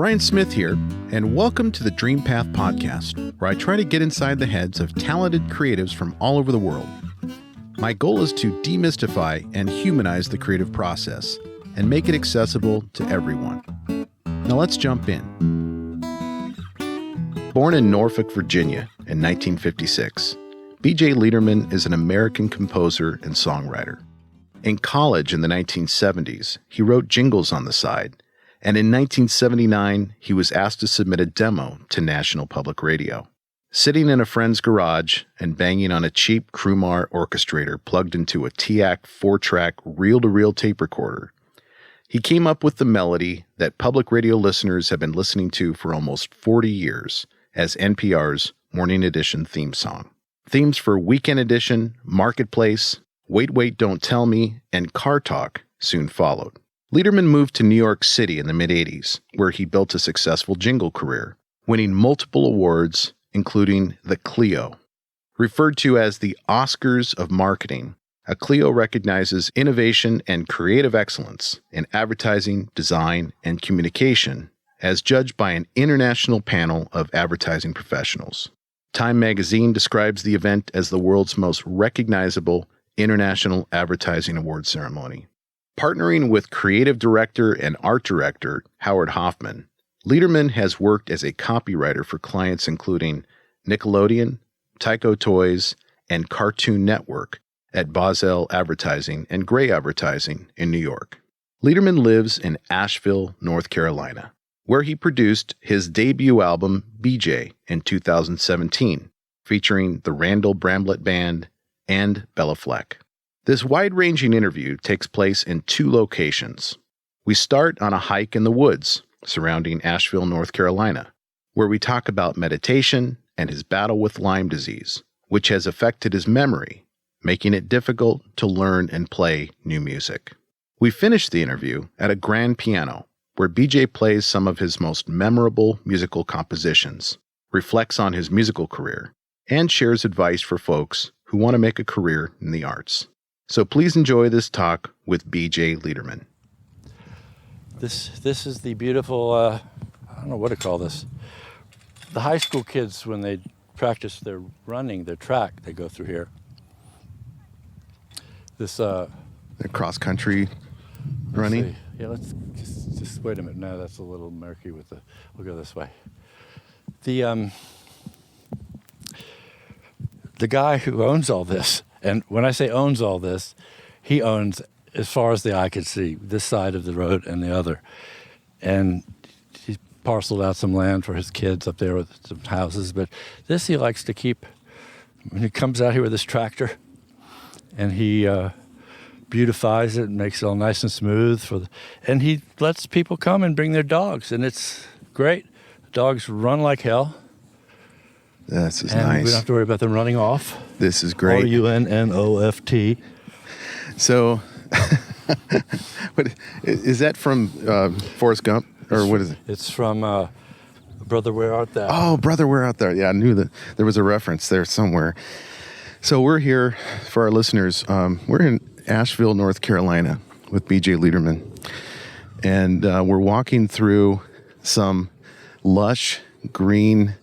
Brian Smith here, and welcome to the Dreampath podcast, where I try to get inside the heads of talented creatives from all over the world. My goal is to demystify and humanize the creative process and make it accessible to everyone. Now let's jump in. Born in Norfolk, Virginia in 1956, BJ Leiderman is an American composer and songwriter. In college in the 1970s, he wrote jingles on the side, and in 1979, he was asked to submit a demo to National Public Radio. Sitting in a friend's garage and banging on a cheap Crumar orchestrator plugged into a TIAC 4-track reel-to-reel tape recorder, he came up with the melody that public radio listeners have been listening to for almost 40 years as NPR's Morning Edition theme song. Themes for Weekend Edition, Marketplace, Wait, Don't Tell Me, and Car Talk soon followed. Leiderman moved to New York City in the mid-'80s, where he built a successful jingle career, winning multiple awards, including the Clio. Referred to as the Oscars of marketing, a Clio recognizes innovation and creative excellence in advertising, design, and communication, as judged by an international panel of advertising professionals. Time magazine describes the event as the world's most recognizable international advertising award ceremony. Partnering with creative director and art director Howard Hoffman, Leiderman has worked as a copywriter for clients including Nickelodeon, Tyco Toys, and Cartoon Network at Bozell Advertising and Gray Advertising in New York. Leiderman lives in Asheville, North Carolina, where he produced his debut album, BJ, in 2017, featuring the Randall Bramblett Band and Bella Fleck. This wide-ranging interview takes place in two locations. We start on a hike in the woods surrounding Asheville, North Carolina, where we talk about meditation and his battle with Lyme disease, which has affected his memory, making it difficult to learn and play new music. We finish the interview at a grand piano, where BJ plays some of his most memorable musical compositions, reflects on his musical career, and shares advice for folks who want to make a career in the arts. So please enjoy this talk with BJ Leiderman. This is the beautiful, I don't know what to call this. The high school kids, when they practice their running, their track, they go through here. This the cross-country running? Yeah, let's just wait a minute. No, that's a little murky with the, we'll go this way. The guy who owns all this, and when I say owns all this, he owns, as far as the eye could see, this side of the road and the other. And he parceled out some land for his kids up there with some houses. But this he likes to keep, when he comes out here with his tractor, and he beautifies it and makes it all nice and smooth. And he lets people come and bring their dogs, and it's great. The dogs run like hell. This is and nice. We don't have to worry about them running off. This is great. RUNNOFT. So, what is that from Forrest Gump, or what is it? It's from Brother, Where Art Thou? Oh, Brother, Where Art Thou? Yeah, I knew that there was a reference there somewhere. So we're here, for our listeners, we're in Asheville, North Carolina with BJ Leiderman. And we're walking through some lush, green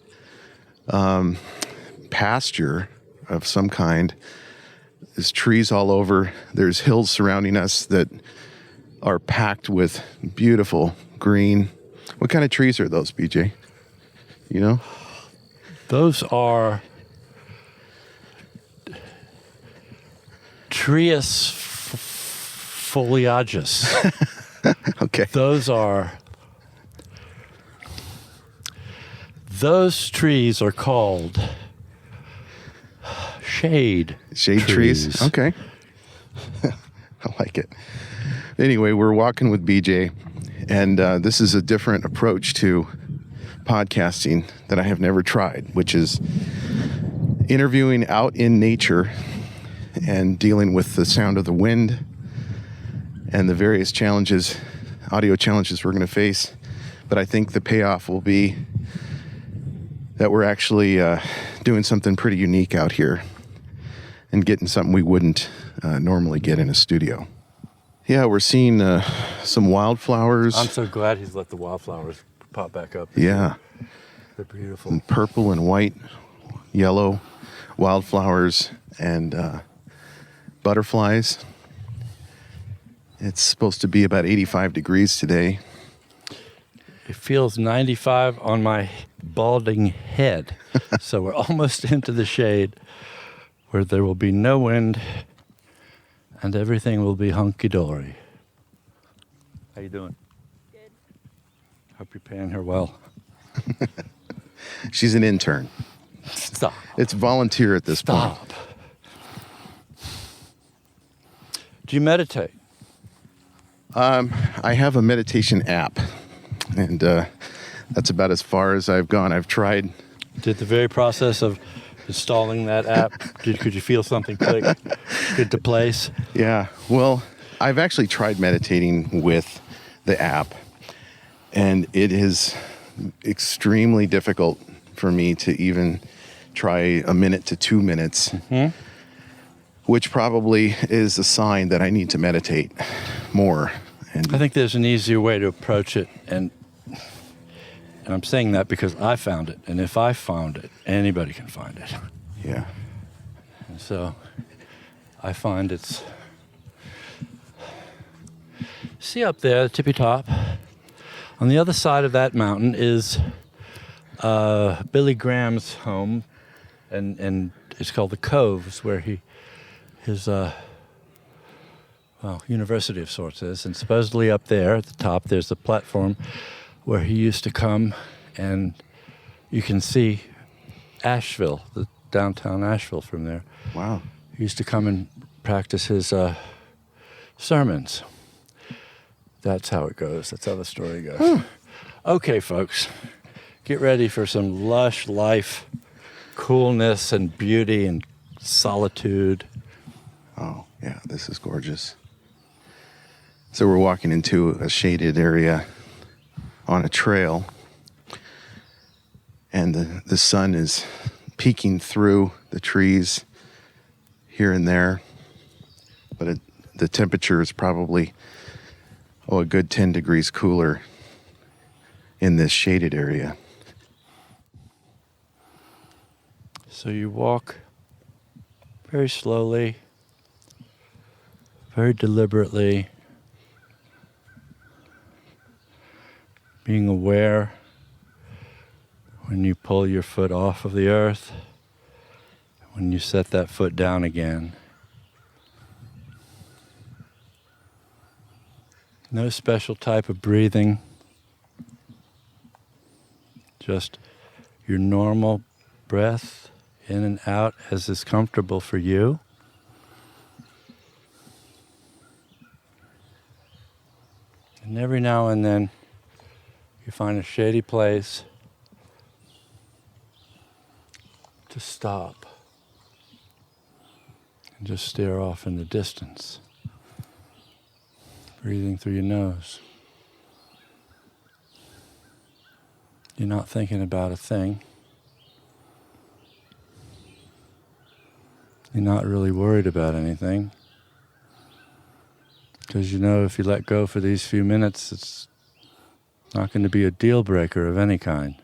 pasture of some kind. There's trees all over. There's hills surrounding us that are packed with beautiful green. What kind of trees are those, BJ? You know? Those are Trias foliagus. Okay. Those trees are called shade trees. Okay. I like it. Anyway, we're walking with BJ, and this is a different approach to podcasting that I have never tried, which is interviewing out in nature and dealing with the sound of the wind and the various challenges, audio challenges we're going to face. But I think the payoff will be that we're actually doing something pretty unique out here and getting something we wouldn't normally get in a studio. Yeah, we're seeing some wildflowers. I'm so glad he's let the wildflowers pop back up. Yeah. They're beautiful. And purple and white, yellow, wildflowers, and butterflies. It's supposed to be about 85 degrees today. It feels 95 on my balding head. So we're almost into the shade where there will be no wind and everything will be hunky-dory. How you doing? Good. Hope you're paying her well. She's an intern. Stop. It's volunteer at this point. Stop. Do you meditate? I have a meditation app, and that's about as far as I've gone. I've tried. Did the very process of installing that app, could you feel something click into place? Yeah, well, I've actually tried meditating with the app, and it is extremely difficult for me to even try a minute to 2 minutes, which probably is a sign that I need to meditate more. And I think there's an easier way to approach it, and I'm saying that because I found it, and if I found it, anybody can find it. yeah, And so I find it's, see up there, the tippy top, on the other side of that mountain is Billy Graham's home, and it's called the Cove. It's where his university of sorts is, and supposedly up there at the top there's a platform where he used to come, and you can see Asheville, the downtown Asheville from there. wow. He used to come and practice his sermons. That's how it goes. That's how the story goes. Okay, folks, get ready for some lush life, coolness and beauty and solitude. Oh, yeah, this is gorgeous. So we're walking into a shaded area on a trail, and the sun is peeking through the trees here and there, but the temperature is probably a good 10 degrees cooler in this shaded area. So you walk very slowly, very deliberately, being aware when you pull your foot off of the earth, when you set that foot down again. No special type of breathing, just your normal breath in and out as is comfortable for you. And every now and then you find a shady place to stop and just stare off in the distance, breathing through your nose. You're not thinking about a thing. You're not really worried about anything, because you know if you let go for these few minutes, it's not going to be a deal breaker of any kind.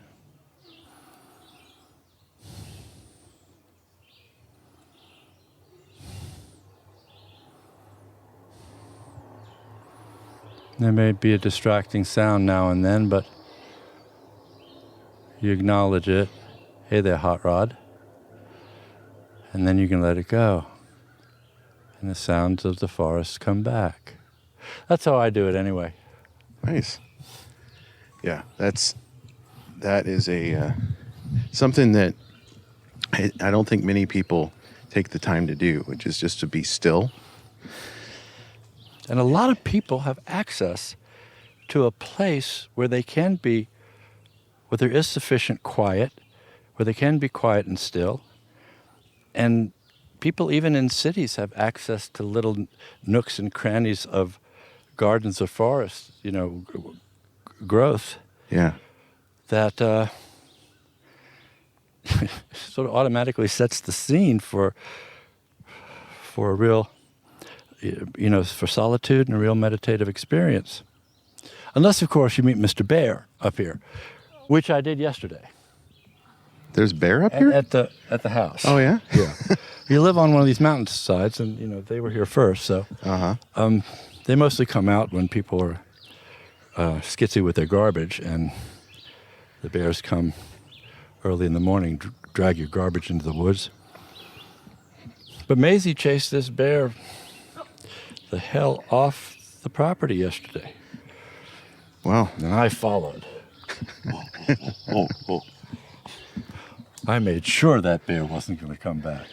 There may be a distracting sound now and then, but you acknowledge it. Hey there, hot rod. And then you can let it go. And the sounds of the forest come back. That's how I do it anyway. Nice. Yeah, that is a something that I don't think many people take the time to do, which is just to be still. And a lot of people have access to a place where they can be, where there is sufficient quiet, where they can be quiet and still. And people even in cities have access to little nooks and crannies of gardens or forests, growth. Yeah. That sort of automatically sets the scene for a real, for solitude and a real meditative experience. Unless, of course, you meet Mr. Bear up here, which I did yesterday. There's bear up here? At the house. Oh, yeah? Yeah. You live on one of these mountainsides, and, you know, they were here first, so they mostly come out when people are skitsy with their garbage, and the bears come early in the morning, drag your garbage into the woods. But Maisie chased this bear the hell off the property yesterday. Wow. And I followed. I made sure that bear wasn't going to come back.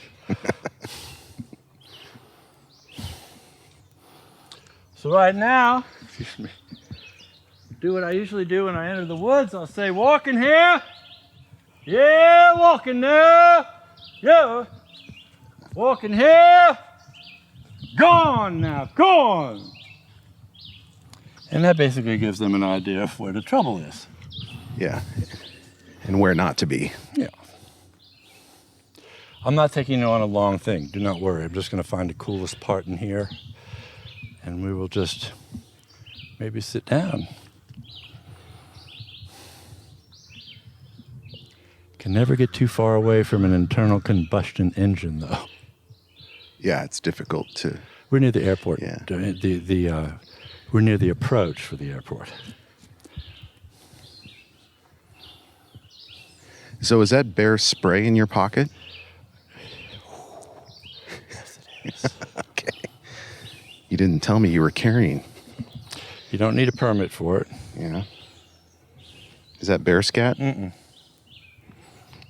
So right now, excuse me, do what I usually do when I enter the woods. I'll say, walking here. Yeah, walking there. Yeah. Walking here. Gone now, gone. And that basically gives them an idea of where the trouble is. Yeah. And where not to be. Yeah. I'm not taking you on a long thing. Do not worry. I'm just going to find the coolest part in here. And we will just maybe sit down. Can never get too far away from an internal combustion engine, though. Yeah, it's difficult to... We're near the airport. Yeah. We're near the approach for the airport. So is that bear spray in your pocket? Yes, it is. Okay. You didn't tell me you were carrying. You don't need a permit for it. Yeah. Is that bear scat? Mm-mm.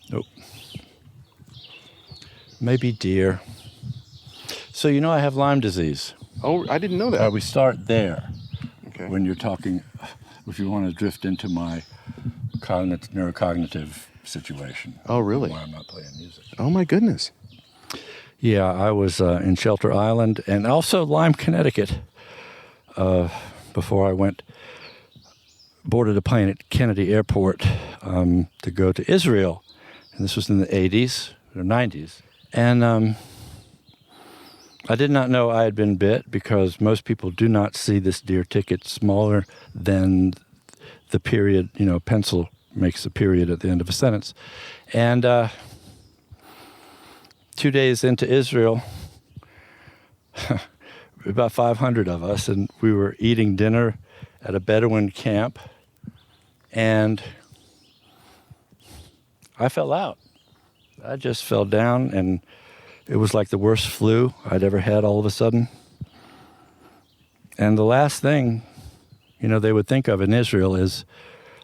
Nope. Maybe deer. So you know I have Lyme disease. Oh, I didn't know that. We start there. Okay. When you're talking, if you want to drift into my neurocognitive situation. Oh, really? Why I'm not playing music. Oh, my goodness. Yeah, I was in Shelter Island and also Lyme, Connecticut before I boarded a plane at Kennedy Airport to go to Israel. And this was in the 80s or 90s. And I did not know I had been bit because most people do not see this deer ticket smaller than the period, you know, pencil makes a period at the end of a sentence. And 2 days into Israel, about 500 of us, and we were eating dinner at a Bedouin camp, and I fell out. I just fell down, and it was like the worst flu I'd ever had all of a sudden. And the last thing, you know, they would think of in Israel is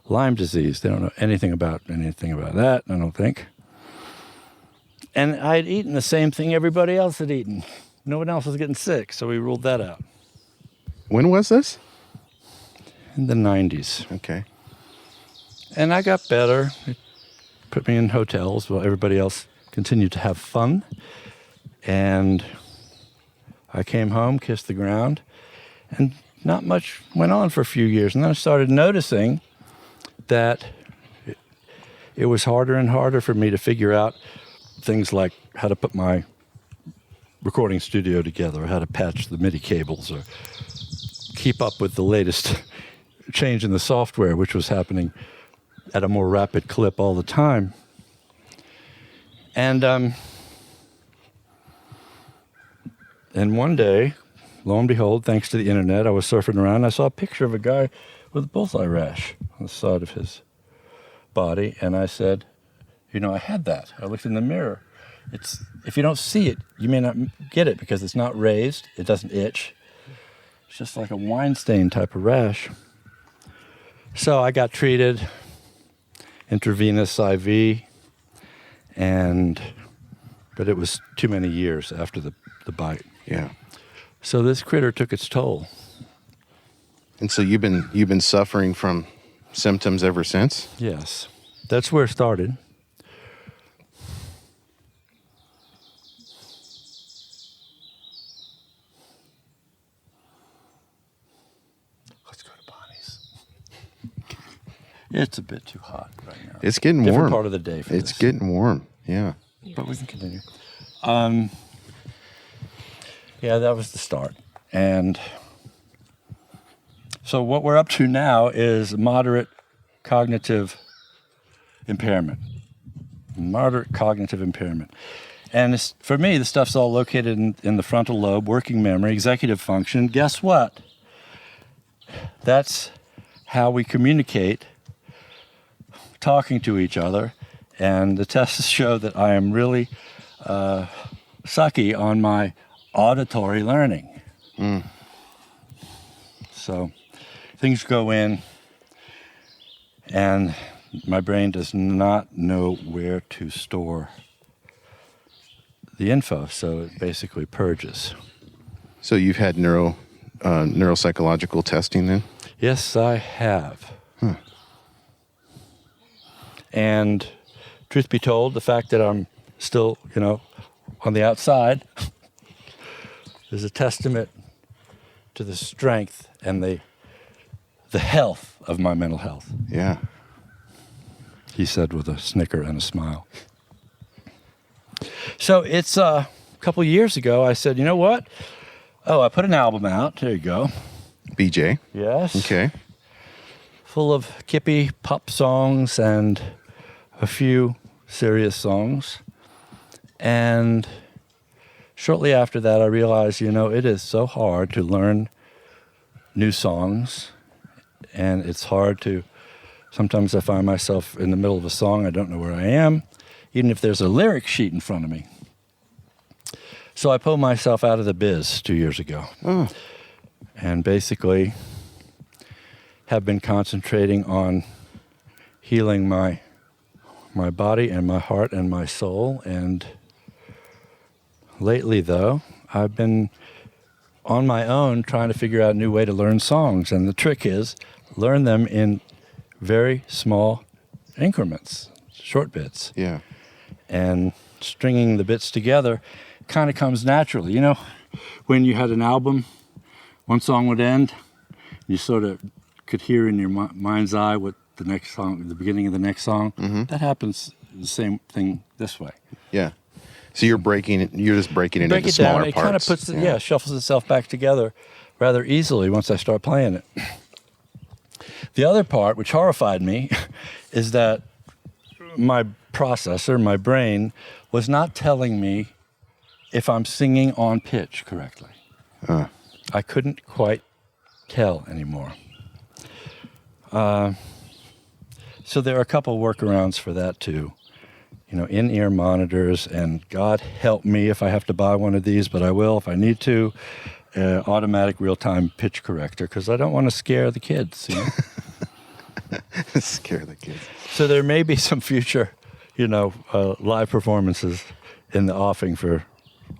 Lyme disease. They don't know anything about that, I don't think. And I had eaten the same thing everybody else had eaten. No one else was getting sick, so we ruled that out. When was this? In the 90s. Okay. And I got better. They put me in hotels while everybody else continued to have fun. And I came home, kissed the ground, and not much went on for a few years. And then I started noticing that it was harder and harder for me to figure out things like how to put my recording studio together, or how to patch the MIDI cables, or keep up with the latest change in the software, which was happening at a more rapid clip all the time. And one day, lo and behold, thanks to the internet, I was surfing around and I saw a picture of a guy with a bullseye rash on the side of his body, and I said, you know, I had that. I looked in the mirror. If you don't see it, you may not get it because it's not raised. It doesn't itch. It's just like a wine stain type of rash. So I got treated, intravenous IV, but it was too many years after the bite. Yeah. So this critter took its toll. And so you've been suffering from symptoms ever since? Yes. That's where it started. Let's go to Bonnie's. It's a bit too hot right now. It's getting Different warm. part of the day for It's this. getting warm, yeah. But we can continue. Yeah, that was the start. And So what we're up to now is moderate cognitive impairment. Moderate cognitive impairment. And for me, the stuff's all located in the frontal lobe, working memory, executive function. Guess what? That's how we communicate, talking to each other. And the tests show that I am really sucky on my auditory learning. So things go in, and my brain does not know where to store the info, so it basically purges. So you've had neuropsychological testing then? Yes, I have. And truth be told, the fact that I'm still, on the outside is a testament to the strength and the health of my mental health. Yeah. He said with a snicker and a smile. So it's a couple years ago, I said, you know what? Oh, I put an album out. There you go. BJ? Yes. Okay. Full of kippy pop songs and a few serious songs. And shortly after that, I realized, it is so hard to learn new songs. And it's hard to, sometimes I find myself in the middle of a song, I don't know where I am, even if there's a lyric sheet in front of me. So I pulled myself out of the biz 2 years ago. And basically have been concentrating on healing my body and my heart and my soul. And lately, though, I've been on my own trying to figure out a new way to learn songs. And the trick is learn them in very small increments, short bits. Yeah. And stringing the bits together kind of comes naturally. When you had an album, one song would end, you sort of could hear in your mind's eye what the next song, the beginning of the next song. Mm-hmm. That happens the same thing this way. Yeah. So you're just breaking it into smaller parts. It kind of puts it, shuffles itself back together rather easily once I start playing it. The other part, which horrified me, is that my processor, my brain, was not telling me if I'm singing on pitch correctly. I couldn't quite tell anymore. So there are a couple workarounds for that too. In-ear monitors, and God help me if I have to buy one of these, but I will if I need to. Automatic real-time pitch corrector, because I don't want to scare the kids. Scare the kids. So there may be some future, live performances in the offing for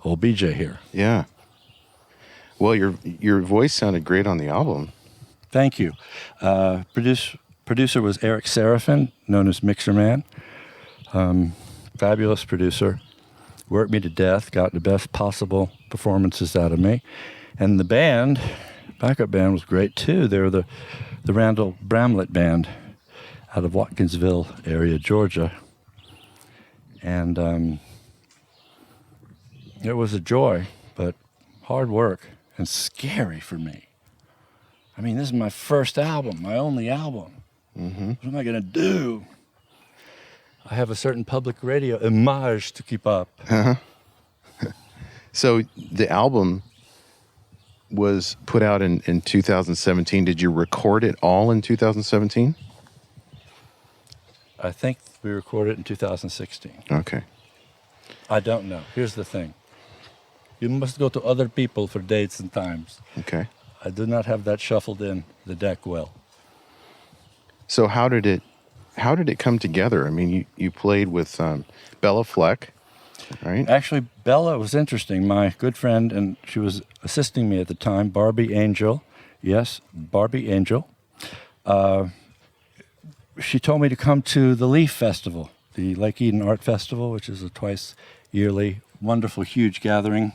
old BJ here. Yeah. Well, your voice sounded great on the album. Thank you. Producer was Eric Seraphin, known as Mixer Man. Fabulous producer. Worked me to death, got the best possible performances out of me. And the band, backup band, was great too. They were the Randall Bramlett Band out of Watkinsville area, Georgia. And it was a joy, but hard work and scary for me. I mean, this is my first album, my only album. Mm-hmm. What am I going to do? I have a certain public radio image to keep up. Uh-huh. So the album was put out in 2017. Did you record it all in 2017? I think we recorded it in 2016. Okay. I don't know. Here's the thing. You must go to other people for dates and times. Okay. I do not have that shuffled in the deck well. So how did it come together? I mean, you played with Bella Fleck, right? Actually, Bella was interesting. My good friend, and she was assisting me at the time, Barbie Angel. Yes, Barbie Angel. She told me to come to the Leaf Festival, the Lake Eden Art Festival, which is a twice yearly, wonderful, huge gathering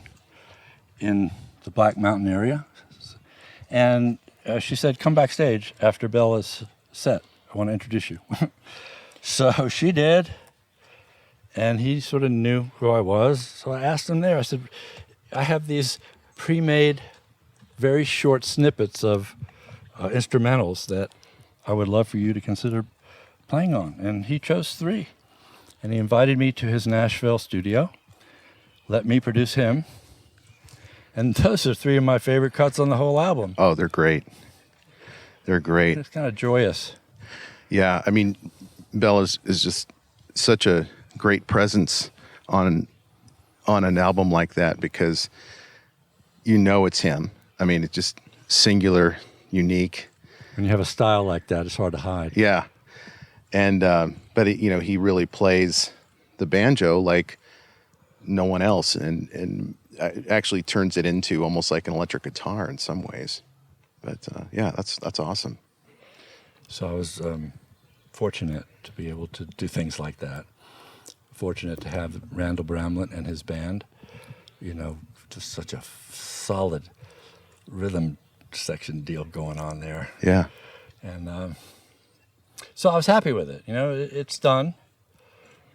in the Black Mountain area. And she said, come backstage after Bella's set. I want to introduce you. So she did. And he sort of knew who I was. So I asked him there. I said, I have these pre-made, very short snippets of instrumentals that I would love for you to consider playing on. And he chose 3. And he invited me to his Nashville studio, let me produce him. And those are 3 of my favorite cuts on the whole album. Oh, they're great. They're great. It's kind of joyous. Yeah, I mean, Bell is just such a great presence on an album like that because you know it's him. I mean, it's just singular, unique. When you have a style like that, it's hard to hide. Yeah, and but he really plays the banjo like no one else, and actually turns it into almost like an electric guitar in some ways. But yeah, that's awesome. So I was fortunate to be able to do things like that. Fortunate to have Randall Bramlett and his band, just such a solid rhythm section deal going on there. Yeah. And so I was happy with it. It's done.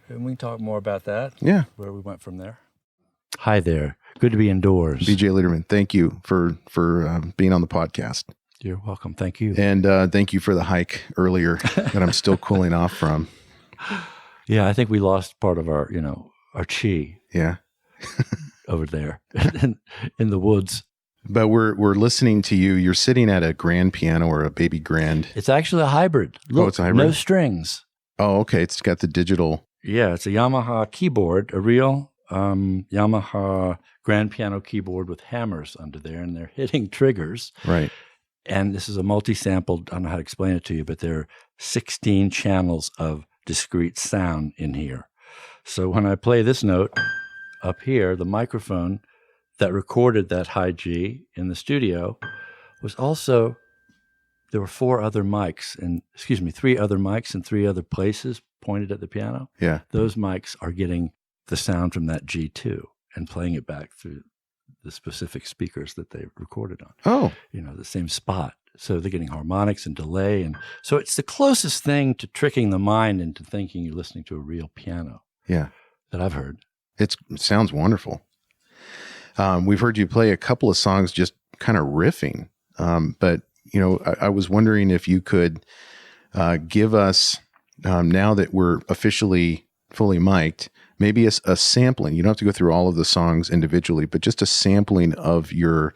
And we can talk more about that. Yeah. Where we went from there. Hi there. Good to be indoors. BJ Leiderman, thank you for being on the podcast. You're welcome. Thank you. And thank you for the hike earlier that I'm still cooling off from. Yeah, I think we lost part of our chi. Yeah. over there in the woods. But we're listening to you. You're sitting at a grand piano or a baby grand. It's actually a hybrid. Look, it's a hybrid? No strings. Oh, okay. It's got the digital. Yeah, it's a Yamaha keyboard, a real Yamaha grand piano keyboard with hammers under there, and they're hitting triggers. Right. And this is a multi-sampled, I don't know how to explain it to you, but there are 16 channels of discrete sound in here. So when I play this note up here, the microphone that recorded that high G in the studio was also, there were 3 other mics in 3 other places pointed at the piano. Yeah. Those mics are getting the sound from that G2 and playing it back through the specific speakers that they recorded on. Oh. The same spot. So they're getting harmonics and delay. And so it's the closest thing to tricking the mind into thinking you're listening to a real piano. Yeah. That I've heard. It sounds wonderful. We've heard you play a couple of songs just kind of riffing. But, I was wondering if you could give us, now that we're officially fully mic'd, maybe a sampling. You don't have to go through all of the songs individually, but just a sampling of your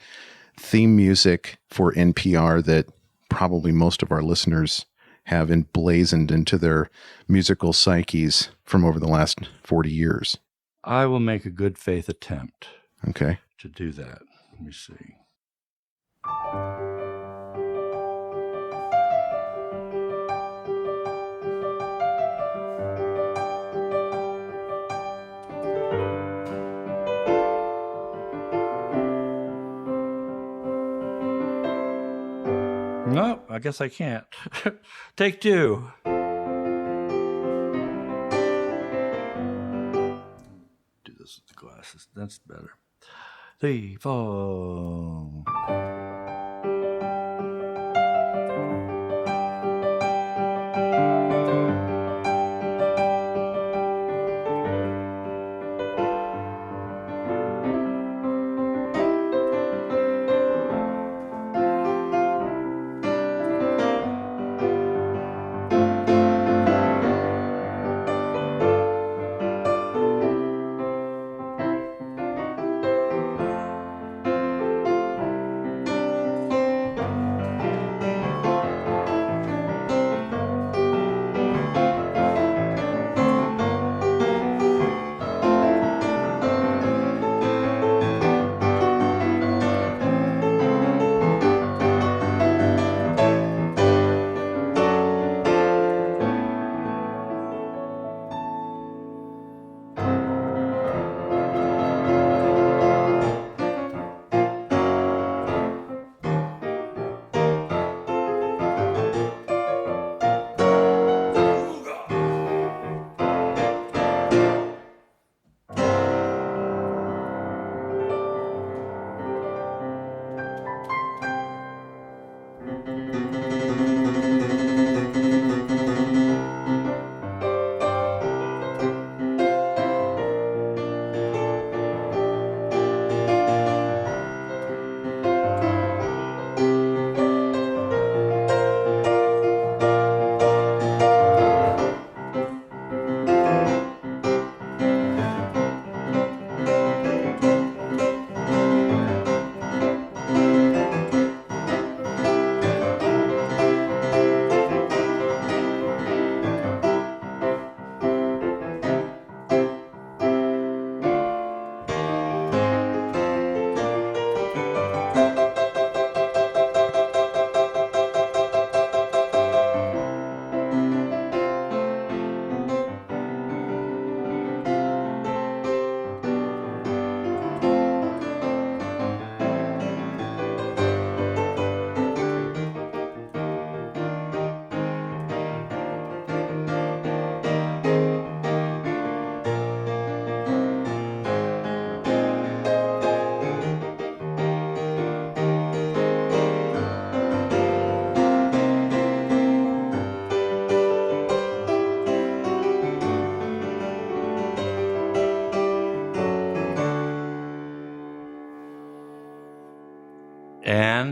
theme music for NPR that probably most of our listeners have emblazoned into their musical psyches from over the last 40 years. I will make a good faith attempt. Okay. To do that. Let me see. No, I guess I can't. Take 2. Do this with the glasses. That's better. 3, 4.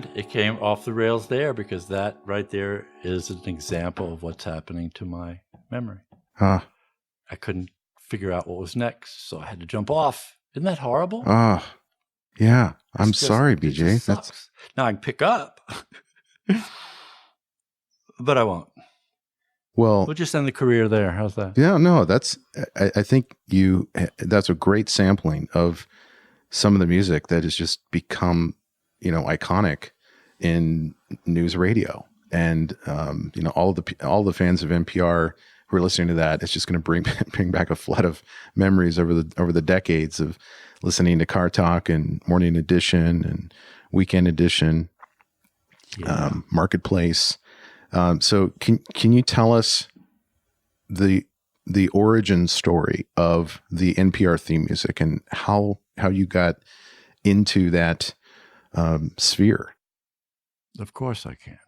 And it came off the rails there because that right there is an example of what's happening to my memory. Huh. I couldn't figure out what was next, so I had to jump off. Isn't that horrible? Oh, yeah. I'm sorry, BJ. That's now I can pick up, but I won't. Well, we'll just end the career there. How's that? Yeah, no, I think that's a great sampling of some of the music that has just become, iconic in news radio. And, all the fans of NPR who are listening to that, it's just going to bring back a flood of memories over the decades of listening to Car Talk and Morning Edition and Weekend Edition, Marketplace. So can you tell us the origin story of the NPR theme music and how you got into that sphere? Of course I can.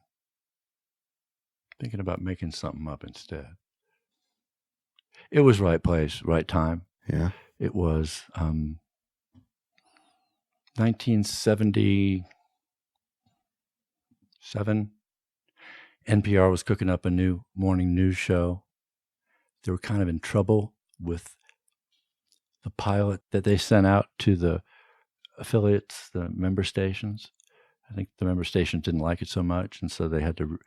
Thinking about making something up instead. It was right place, right time. Yeah. It was 1977. NPR was cooking up a new morning news show. They were kind of in trouble with the pilot that they sent out to the affiliates, the member stations. I think the member stations didn't like it so much, and so they had to,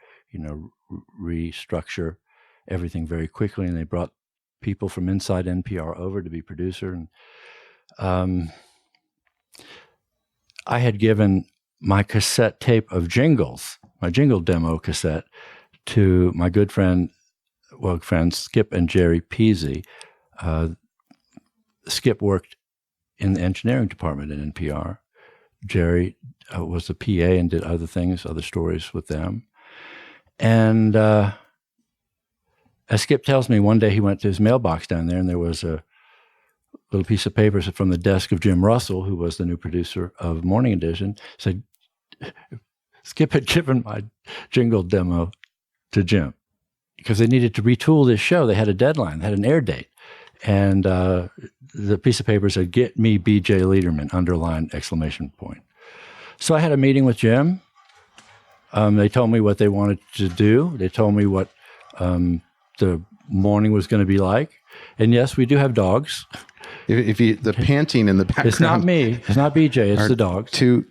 restructure everything very quickly, and they brought people from inside NPR over to be producer. And I had given my cassette tape of jingles, my jingle demo cassette, to my good friends Skip and Jerry Peasy. Skip worked in the engineering department at NPR. Jerry was a PA and did other things, other stories with them. And as Skip tells me, one day he went to his mailbox down there and there was a little piece of paper from the desk of Jim Russell, who was the new producer of Morning Edition, said, Skip had given my jingle demo to Jim because they needed to retool this show. They had a deadline, they had an air date. And the piece of paper said, "Get me BJ Leiderman," underline, exclamation point. So I had a meeting with Jim. They told me what they wanted to do. They told me what the morning was going to be like. And yes, we do have dogs. If you, the panting in the background. It's not me. It's not BJ. It's the dogs. Two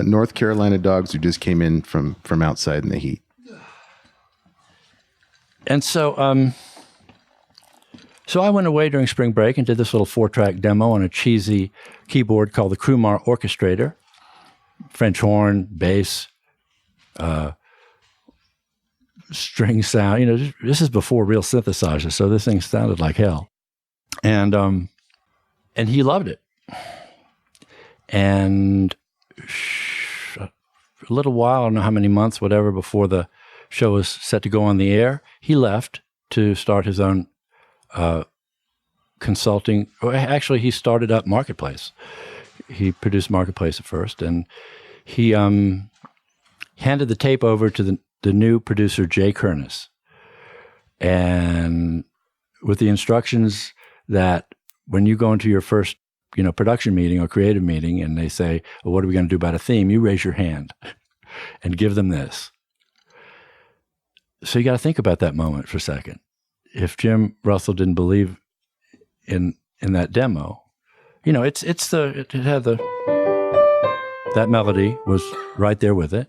North Carolina dogs who just came in from outside in the heat. And so, so I went away during spring break and did this little 4-track demo on a cheesy keyboard called the Krumar Orchestrator. French horn, bass, string sound. This is before real synthesizers, so this thing sounded like hell. And he loved it. And a little while, I don't know how many months, whatever, before the show was set to go on the air, he left to start his own consulting. Actually, he started up Marketplace. He produced Marketplace at first, and he handed the tape over to the new producer, Jay Kernis, and with the instructions that when you go into your first, production meeting or creative meeting, and they say, well, what are we going to do about a theme? You raise your hand and give them this. So you got to think about that moment for a second. If Jim Russell didn't believe in that demo, it had that melody was right there with it,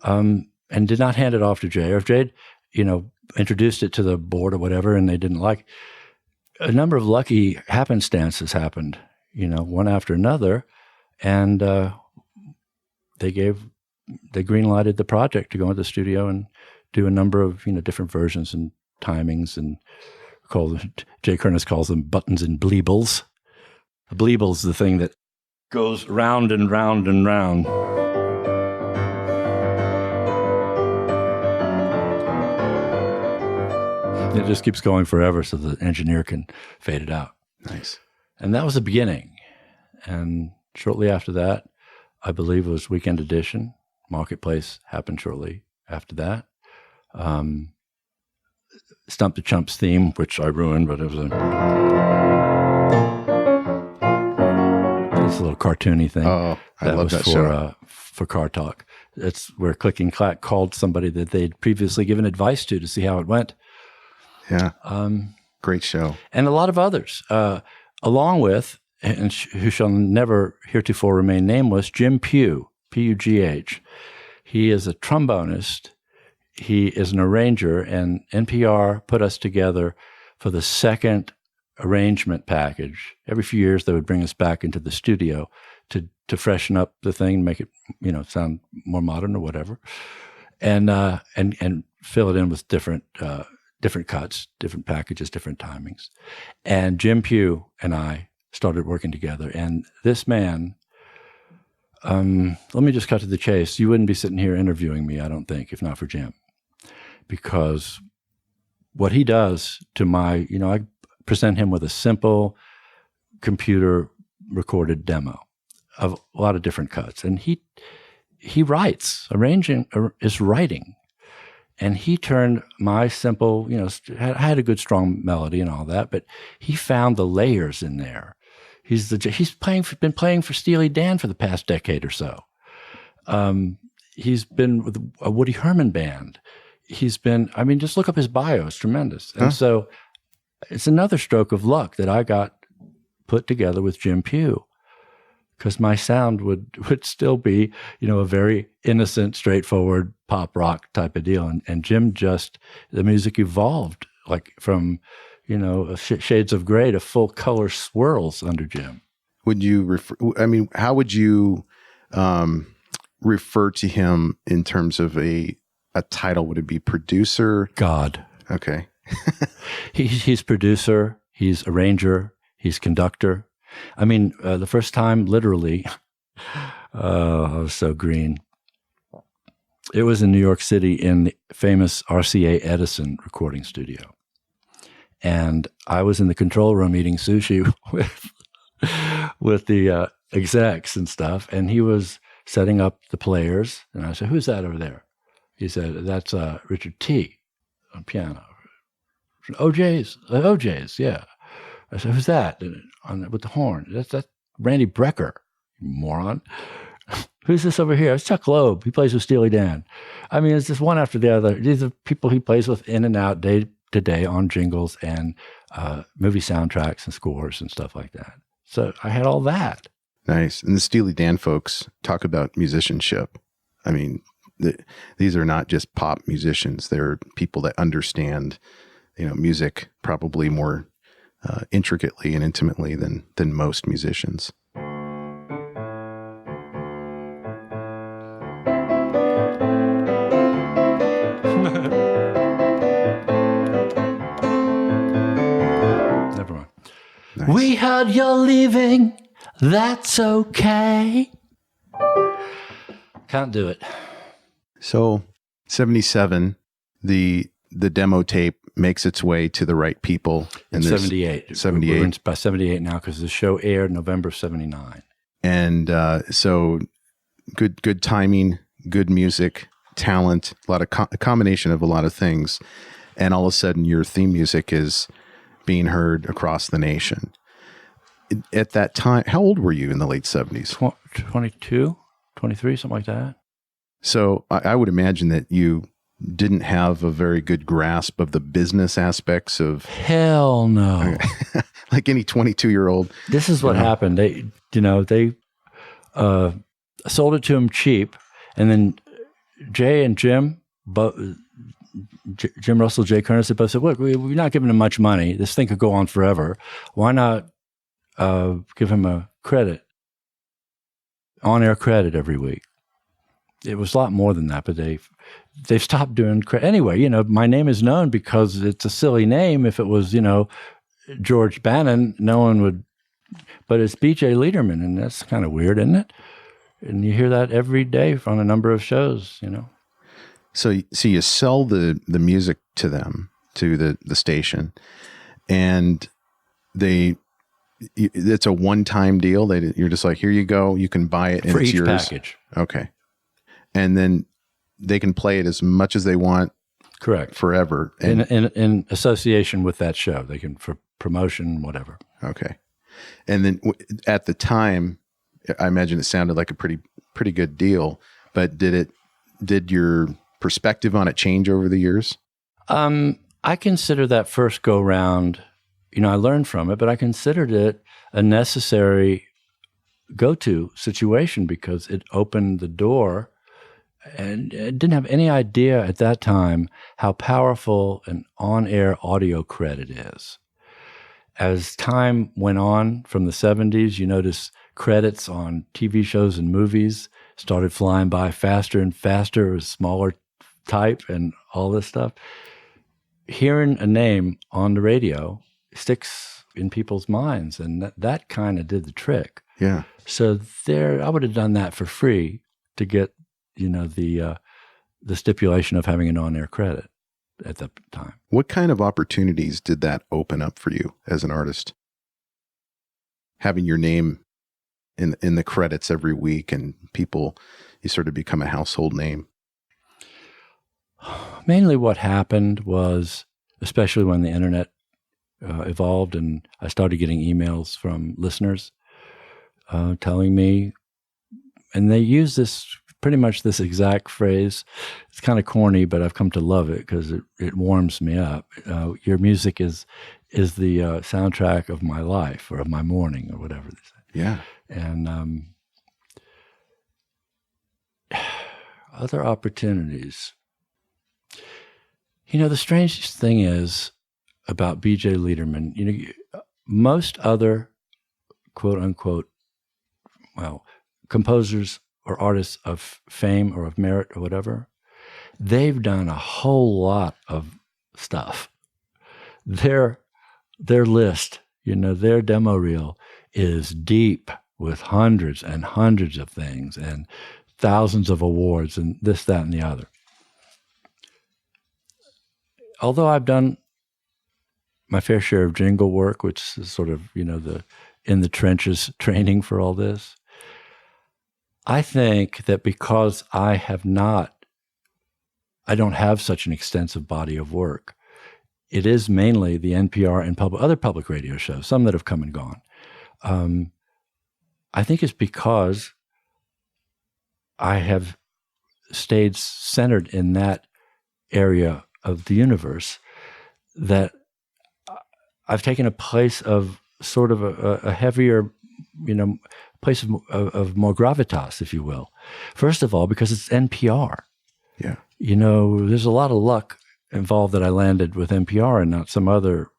and did not hand it off to Jay. Or if Jay, introduced it to the board or whatever, and they didn't like, a number of lucky happenstances happened, one after another, and they green-lighted the project to go into the studio and do a number of different versions and timings, and Jay Kernis calls them buttons and bleebles. A bleeble is the thing that goes round and round and round. It just keeps going forever so the engineer can fade it out. Nice. And that was the beginning. And shortly after that, I believe it was Weekend Edition. Marketplace happened shortly after that. Stump the Chumps theme, which I ruined, but it was this little cartoony thing. Oh, I love that show. For Car Talk. That's where Click and Clack called somebody that they'd previously given advice to see how it went. Yeah. Great show. And a lot of others, along with, and who shall never heretofore remain nameless, Jim Pugh, P-U-G-H. He is a trombonist. He is an arranger, and NPR put us together for the second arrangement package. Every few years, they would bring us back into the studio to freshen up the thing, make it, sound more modern or whatever, and fill it in with different cuts, different packages, different timings. And Jim Pugh and I started working together. And this man, let me just cut to the chase. You wouldn't be sitting here interviewing me, I don't think, if not for Jim, because what he does to I present him with a simple computer recorded demo of a lot of different cuts. And he writes, arranging is writing. And he turned my simple, had a good strong melody and all that, but he found the layers in there. He's been playing for Steely Dan for the past decade or so. He's been with a Woody Herman band. He's been, just look up his bio. It's tremendous. And so it's another stroke of luck that I got put together with Jim Pugh, because my sound would still be, a very innocent, straightforward pop rock type of deal. And Jim the music evolved like from, shades of gray to full color swirls under Jim. Would you how would you refer to him in terms of a title? Would it be producer? God. Okay. He's producer, he's arranger, he's conductor. The first time, literally, I was so green. It was in New York City in the famous RCA Edison recording studio. And I was in the control room eating sushi with the execs and stuff. And he was setting up the players. And I said, "Who's that over there?" He said, "That's Richard T. on piano." OJ's, yeah. I said, "Who's that?" With the horn. That's Randy Brecker, you moron. "Who's this over here?" "It's Chuck Loeb. He plays with Steely Dan." It's just one after the other. These are people he plays with in and out day to day on jingles and movie soundtracks and scores and stuff like that. So I had all that. Nice. And the Steely Dan folks talk about musicianship. These are not just pop musicians. They're people that understand, music probably more intricately and intimately than most musicians. Never mind. Nice. "We heard you're leaving. That's okay." Can't do it. So 77, the demo tape makes its way to the right people. And 78. 78. We're by 78 now because the show aired November of 79. And so good timing, good music, talent, a lot of a combination of a lot of things. And all of a sudden your theme music is being heard across the nation. At that time, how old were you in the late 70s? 22, 23, something like that. So I would imagine that you didn't have a very good grasp of the business aspects of... Hell no. Like any 22-year-old. This is what happened. They sold it to him cheap, and then Jay and Jim, Jim Russell, Jay Kernis, they both said, "Look, we're not giving him much money. This thing could go on forever. Why not give him a credit, on-air credit every week?" It was a lot more than that, but they've stopped doing credit. Anyway, my name is known because it's a silly name. If it was, George Bannon, no one would, but it's BJ Leiderman, and that's kind of weird, isn't it? And you hear that every day on a number of shows, So you sell the music to them, to the station, and it's a one-time deal. You're just like, here you go, you can buy it, and for it's each yours. package. Okay. And then they can play it as much as they want. Correct. Forever. And, in association with that show. They can, for promotion, whatever. Okay. And then at the time, I imagine it sounded like a pretty good deal, but did it Did your perspective on it change over the years? I consider that first go round, I learned from it, but I considered it a necessary go-to situation because it opened the door, and I didn't have any idea at that time how powerful an on-air audio credit is. As time went on from the 70s, you notice credits on TV shows and movies started flying by faster and faster with smaller type and all this stuff. Hearing a name on the radio sticks in people's minds, and that kind of did the trick. Yeah. So I would have done that for free to get, the stipulation of having an on-air credit at the time. What kind of opportunities did that open up for you as an artist? Having your name in the credits every week, and you sort of become a household name. Mainly what happened was, especially when the internet evolved and I started getting emails from listeners telling me, and they use pretty much this exact phrase. It's kind of corny, but I've come to love it because it warms me up. Your music is the soundtrack of my life or of my morning or whatever they say. Yeah. And other opportunities. The strangest thing is about BJ Leiderman, most other quote unquote, composers or artists of fame or of merit or whatever, they've done a whole lot of stuff. Their list, their demo reel is deep with hundreds and hundreds of things and thousands of awards and this, that, and the other. Although I've done my fair share of jingle work, which is sort of, the in the trenches training for all this, I think that because I don't have such an extensive body of work, it is mainly the NPR and other public radio shows, some that have come and gone. I think it's because I have stayed centered in that area of the universe that I've taken a place of sort of a heavier, place of more gravitas, if you will. First of all, because it's NPR. Yeah. There's a lot of luck involved that I landed with NPR and not some other,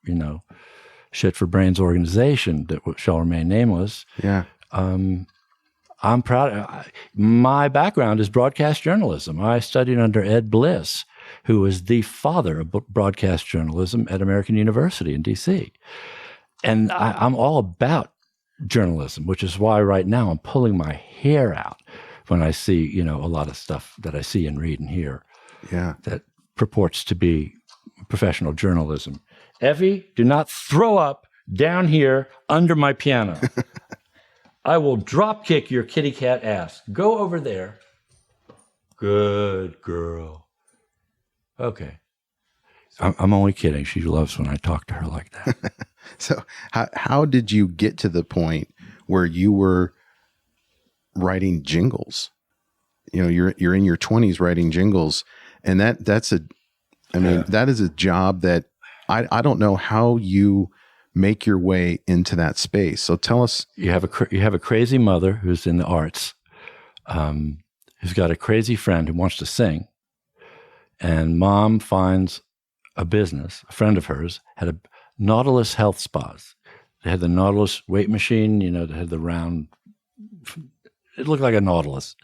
shit for brains organization that shall remain nameless. Yeah. I'm proud. My background is broadcast journalism. I studied under Ed Bliss, who was the father of broadcast journalism at American University in D.C. And I'm all about journalism, which is why right now I'm pulling my hair out when I see, a lot of stuff that I see and read and hear that purports to be professional journalism. Effie, do not throw up down here under my piano. I will drop kick your kitty cat ass. Go over there. Good girl. Okay. I'm only kidding. She loves when I talk to her like that. So how did you get to the point where you were writing jingles? You're in your 20s writing jingles, and that is a job that I don't know how you make your way into that space. So tell us. You have a crazy mother who's in the arts, who's got a crazy friend who wants to sing, and mom finds a business. A friend of hers had a Nautilus health spas. They had the Nautilus weight machine, that had the round. It looked like a Nautilus.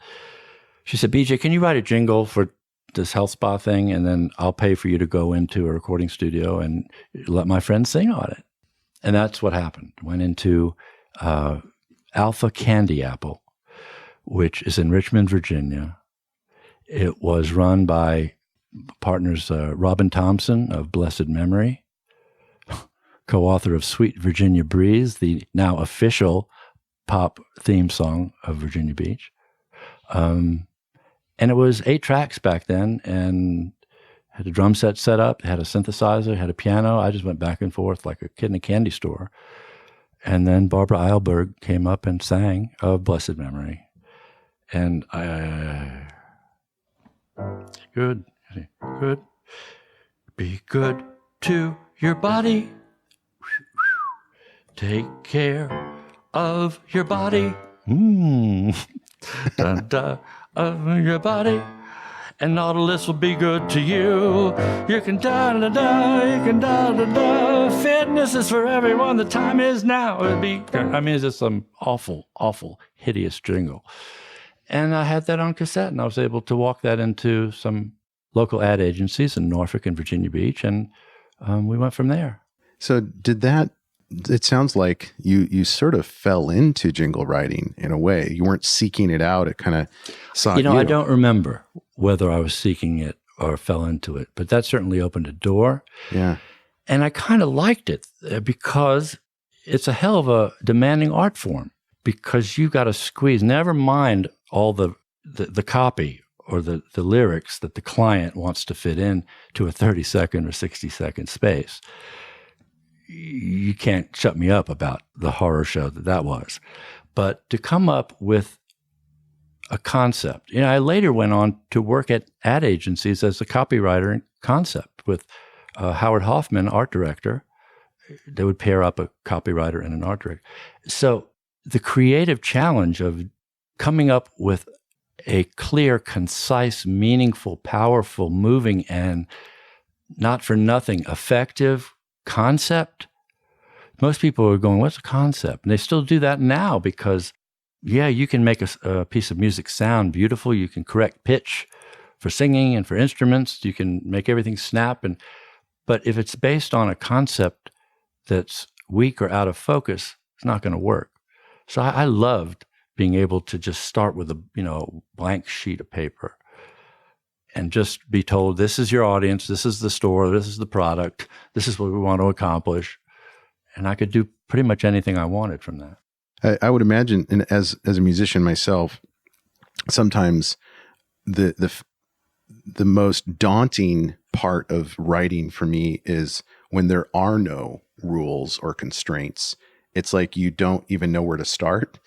She said, BJ, can you write a jingle for this health spa thing? And then I'll pay for you to go into a recording studio and let my friend sing on it. And that's what happened. Went into Alpha Candy Apple, which is in Richmond, Virginia. It was run by partners Robin Thompson of blessed memory, co-author of Sweet Virginia Breeze, the now official pop theme song of Virginia Beach. And it was 8 tracks back then, and had a drum set up, had a synthesizer, had a piano. I just went back and forth like a kid in a candy store. And then Barbara Eilberg came up and sang of blessed memory. And Good. Good. Be good to your body. Take care of your body. Of your body. And Nautilus will be good to you. You can da-da-da, you can da-da-da. Fitness is for everyone. The time is now. It's just some awful, awful, hideous jingle. And I had that on cassette, and I was able to walk that into some local ad agencies in Norfolk and Virginia Beach, and we went from there. So it sounds like you sort of fell into jingle writing in a way. You weren't seeking it out. It kind of sought you. I don't remember whether I was seeking it or fell into it, but that certainly opened a door. Yeah. And I kind of liked it because it's a hell of a demanding art form, because you got to squeeze, never mind all the copy or the lyrics that the client wants to fit in to a 30-second or 60-second space. You can't shut me up about the horror show that was. But to come up with a concept. I later went on to work at ad agencies as a copywriter and concept with Howard Hoffman, art director. They would pair up a copywriter and an art director. So the creative challenge of coming up with a clear, concise, meaningful, powerful, moving, and not for nothing effective concept. Most people are going, what's a concept? And they still do that now because, you can make a piece of music sound beautiful. You can correct pitch for singing and for instruments. You can make everything snap. But if it's based on a concept that's weak or out of focus, it's not going to work. So I loved being able to just start with a blank sheet of paper and just be told, this is your audience, this is the store, this is the product, this is what we want to accomplish. And I could do pretty much anything I wanted from that. I would imagine, and as a musician myself, sometimes the most daunting part of writing for me is when there are no rules or constraints. It's like you don't even know where to start.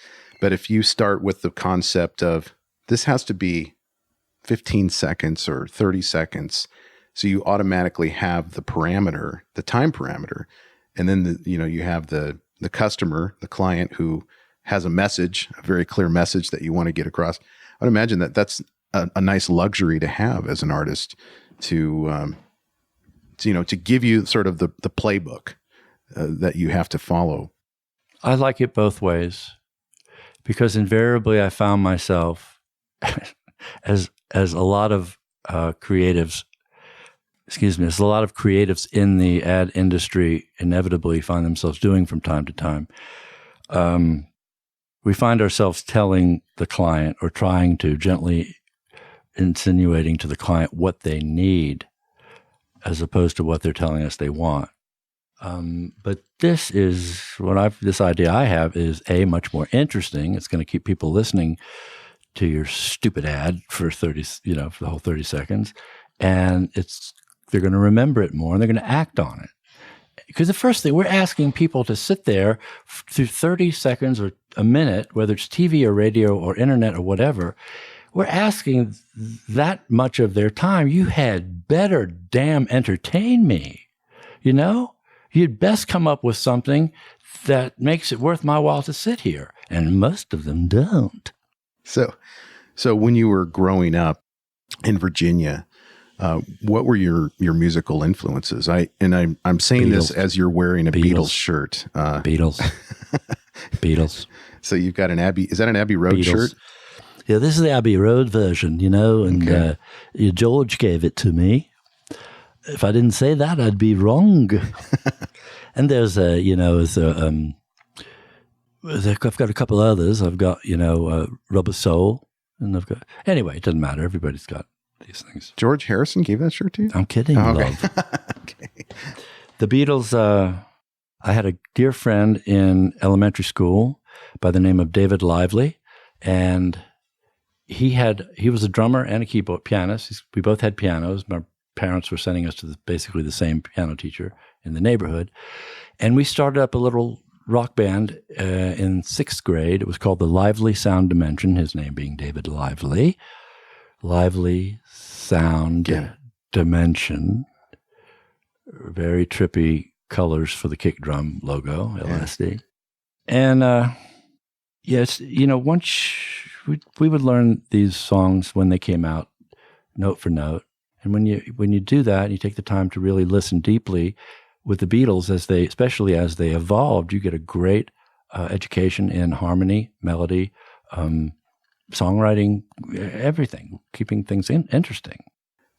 But if you start with the concept of this has to be 15 seconds or 30 seconds, so you automatically have the parameter, the time parameter, and then you have the customer, the client who has a message, a very clear message that you want to get across. I would imagine that that's a nice luxury to have as an artist to give you sort of the playbook that you have to follow. I like it both ways because invariably I found myself as a lot of creatives in the ad industry inevitably find themselves doing from time to time. We find ourselves telling the client or trying to gently insinuating to the client what they need as opposed to what they're telling us they want. But this idea I have is much more interesting. It's going to keep people listening to your stupid ad for for the whole 30 seconds. And they're going to remember it more and they're going to act on it. Because the first thing, we're asking people to sit there through 30 seconds or a minute, whether it's TV or radio or internet or whatever, we're asking that much of their time. You had better damn entertain me, You'd best come up with something that makes it worth my while to sit here. And most of them don't. So when you were growing up in Virginia, what were your musical influences? I'm saying Beatles. this as you're wearing a Beatles shirt. Beatles. So you've got is that an Abbey Road Beatles. shirt? Yeah, this is the Abbey Road version, and Okay. George gave it to me. If I didn't say that, I'd be wrong. And there's I've got a couple others. I've got, Rubber Soul, and anyway, it doesn't matter. Everybody's got these things. George Harrison gave that shirt to you? I'm kidding, okay. love. Okay. The Beatles, I had a dear friend in elementary school by the name of David Lively, and he was a drummer and a keyboard pianist. We both had pianos. My parents were sending us to basically the same piano teacher in the neighborhood. And we started up a little rock band in 6th grade. It was called the Lively Sound Dimension, his name being David Lively. lively sound, dimension, very trippy colors for the kick drum logo, LSD. And yes, once we would learn these songs when they came out, note for note. And when you do that, you take the time to really listen deeply with the Beatles, especially as they evolved, you get a great education in harmony, melody, songwriting, everything, keeping things interesting.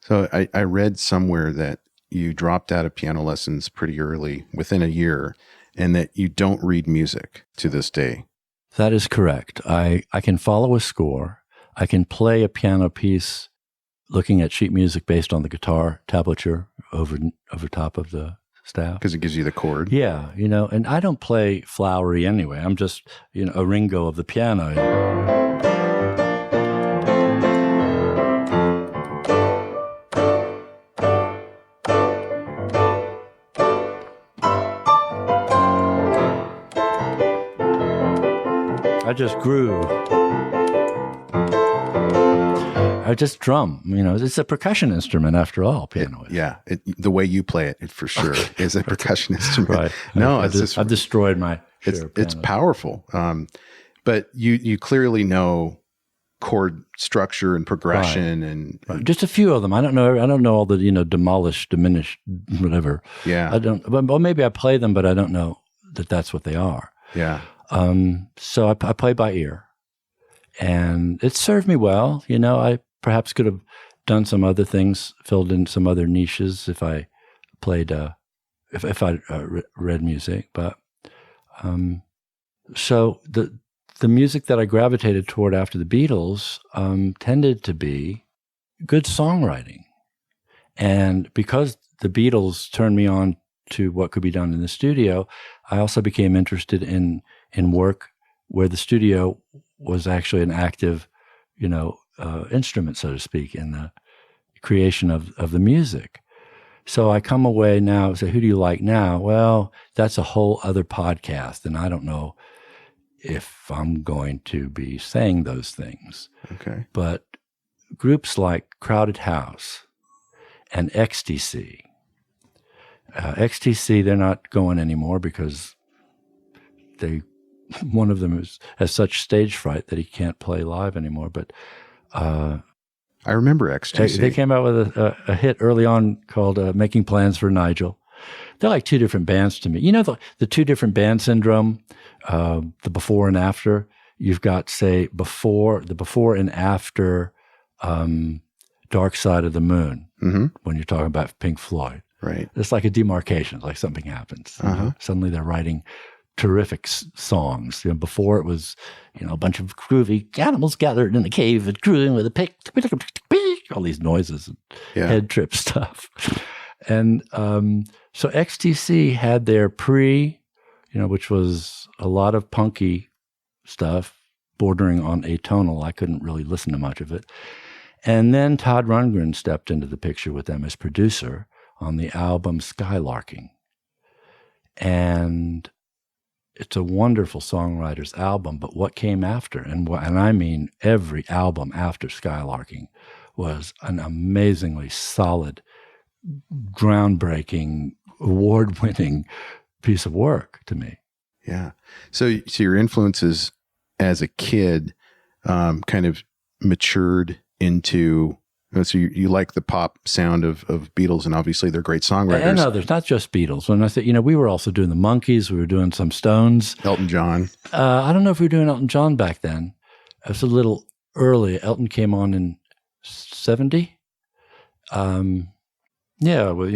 So I read somewhere that you dropped out of piano lessons pretty early, within a year, and that you don't read music to this day. That is correct. I can follow a score. I can play a piano piece looking at sheet music based on the guitar tablature over top of the staff. Because it gives you the chord. Yeah, and I don't play flowery anyway. I'm just, a Ringo of the piano. I just groove. I just drum. It's a percussion instrument after all, piano is. The way you play it for sure is a percussion instrument. Right. No, I've destroyed my share of It's piano. powerful. But you clearly know chord structure and progression and just a few of them. I don't know all the demolished, diminished, whatever. Yeah. I don't. Well, maybe I play them, but I don't know that that's what they are. Yeah. So I play by ear, and it served me well. I perhaps could have done some other things, filled in some other niches if I played, if I read music. But so the music that I gravitated toward after the Beatles tended to be good songwriting, and because the Beatles turned me on to what could be done in the studio, I also became interested in work where the studio was actually an active, instrument, so to speak, in the creation of the music. So I come away now and say, who do you like now? Well, that's a whole other podcast, and I don't know if I'm going to be saying those things. Okay. But groups like Crowded House and XTC, they're not going anymore because one of them has such stage fright that he can't play live anymore. But I remember XTC. They came out with a hit early on called Making Plans for Nigel. They're like two different bands to me. The two different band syndrome, the before and after. You've got, say, the before and after Dark Side of the Moon, when you're talking about Pink Floyd. Right. It's like a demarcation, like something happens. Suddenly they're writing terrific songs. Before it was, a bunch of groovy animals gathered in a cave and crewing with a pick, all these noises and head trip stuff. And so XTC had their which was a lot of punky stuff bordering on atonal. I couldn't really listen to much of it. And then Todd Rundgren stepped into the picture with them as producer on the album Skylarking. And it's a wonderful songwriter's album, but what came after, and I mean every album after Skylarking, was an amazingly solid, groundbreaking, award-winning piece of work to me. Yeah. So your influences as a kid kind of matured into... So you like the pop sound of Beatles, and obviously they're great songwriters. And others, not just Beatles. When I say, we were also doing the Monkees, we were doing some Stones. Elton John. I don't know if we were doing Elton John back then. It was a little early. Elton came on in 70. Yeah, well,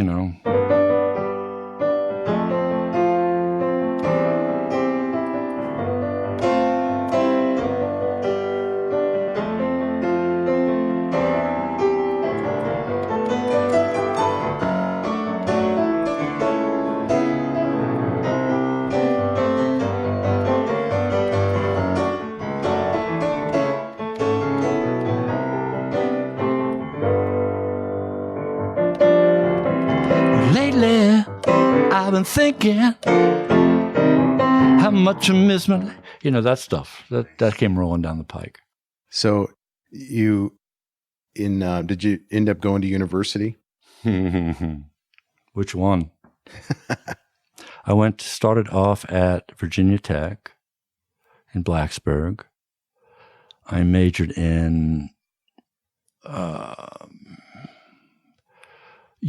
lately I've been thinking how much I miss my, that stuff that came rolling down the pike. So you Did you end up going to university? Which one? I started off at Virginia Tech in Blacksburg. I majored in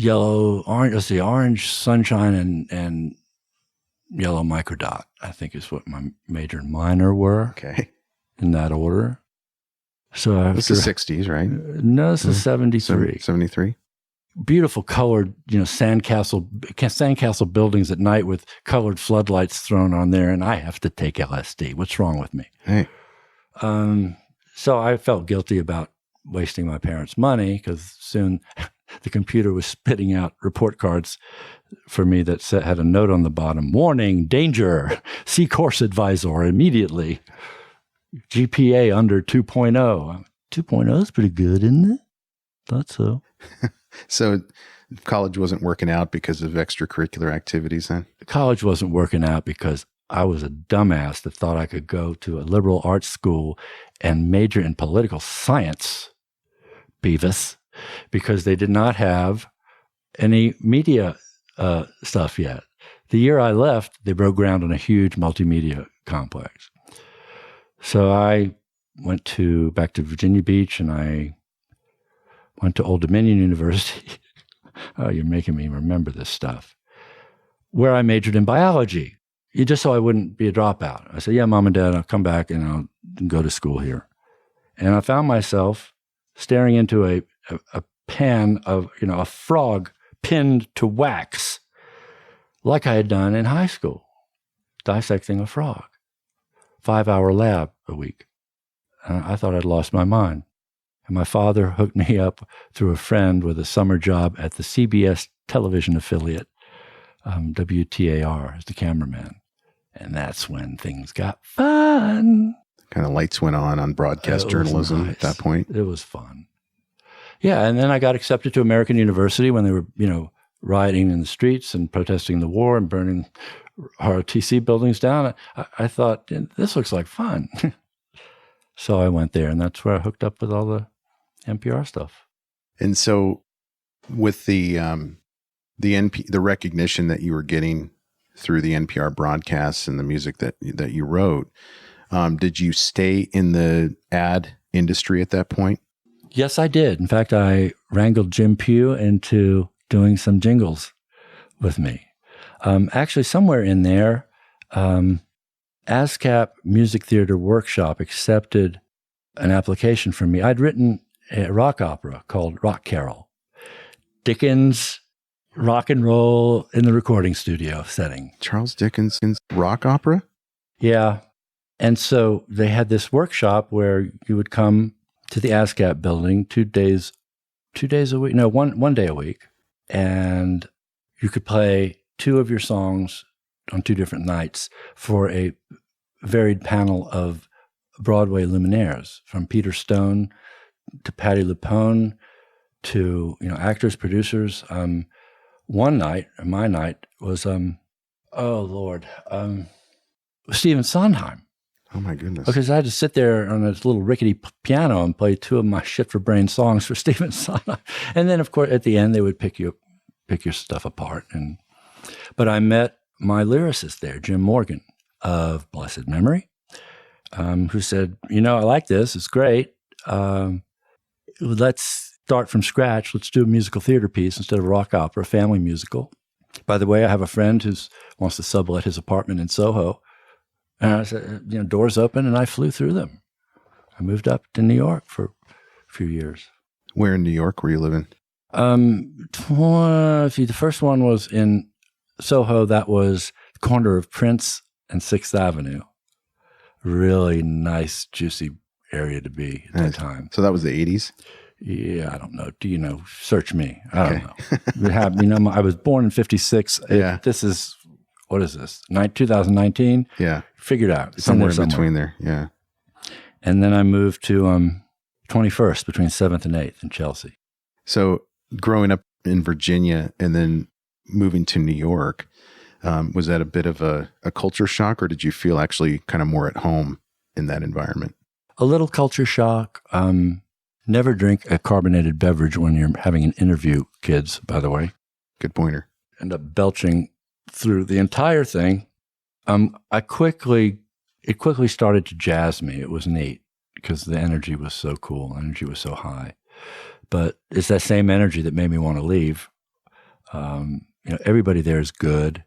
orange sunshine and yellow microdot, I think is what my major and minor were. Okay. In that order. So after, this is 60s, right? No, this is 73. 73. Beautiful colored, sandcastle buildings at night with colored floodlights thrown on there, and I have to take LSD. What's wrong with me? Hey. So I felt guilty about wasting my parents' money because soon the computer was spitting out report cards for me that had a note on the bottom: "Warning, danger, see course advisor immediately. GPA under 2.0. 2.0 is pretty good, isn't it? Thought so." So college wasn't working out because of extracurricular activities then? College wasn't working out because I was a dumbass that thought I could go to a liberal arts school and major in political science, Beavis, because they did not have any media stuff yet. The year I left, they broke ground on a huge multimedia complex. So I went back to Virginia Beach, and I went to Old Dominion University. Oh, you're making me remember this stuff. Where I majored in biology, just so I wouldn't be a dropout. I said, "Yeah, Mom and Dad, I'll come back and I'll go to school here." And I found myself staring into a pan of, a frog pinned to wax, like I had done in high school, dissecting a frog. 5-hour lab a week. I thought I'd lost my mind. And my father hooked me up through a friend with a summer job at the CBS television affiliate, WTAR, as the cameraman. And that's when things got fun. Kind of lights went on broadcast journalism at that point. It was fun. Yeah, and then I got accepted to American University when they were, rioting in the streets and protesting the war and burning ROTC buildings down. I thought, this looks like fun. So I went there, and that's where I hooked up with all the NPR stuff. And so with the recognition that you were getting through the NPR broadcasts and the music that you wrote, did you stay in the ad industry at that point? Yes, I did. In fact, I wrangled Jim Pugh into doing some jingles with me. Actually, somewhere in there, ASCAP Music Theater Workshop accepted an application from me. I'd written a rock opera called Rock Carol. Dickens, rock and roll in the recording studio setting. Charles Dickens's rock opera? Yeah. And so they had this workshop where you would come to the ASCAP building 2 days a week. No, one day a week. And you could play 2 of your songs on 2 different nights for a varied panel of Broadway luminaires, from Peter Stone to Patti LuPone to, actors, producers. One night, my night, was, Stephen Sondheim. Oh, my goodness. Because I had to sit there on this little rickety piano and play 2 of my shit-for-brain songs for Stephen Sondheim. And then, of course, at the end, they would pick your stuff apart. But I met my lyricist there, Jim Morgan, of blessed memory, who said, I like this. It's great. Let's start from scratch. Let's do a musical theater piece instead of a rock opera, a family musical. By the way, I have a friend who wants to sublet his apartment in Soho. And I said, doors open, and I flew through them. I moved up to New York for a few years. Where in New York were you living? The first one was in Soho. That was the corner of Prince and 6th Avenue. Really nice, juicy area to be at that time. So that was the 80s? Yeah, I don't know. Do you know? Search me. I don't know. I was born in 56. Yeah. This is, what is this? 2019? Yeah. Figured out. It's somewhere in between there. Yeah. And then I moved to 21st between 7th and 8th in Chelsea. So growing up in Virginia and then moving to New York, was that a bit of a culture shock, or did you feel actually kind of more at home in that environment? A little culture shock. Never drink a carbonated beverage when you're having an interview, kids, by the way. Good pointer. End up belching through the entire thing. It quickly started to jazz me. It was neat because the energy was so cool. The energy was so high. But it's that same energy that made me want to leave. Everybody there is good.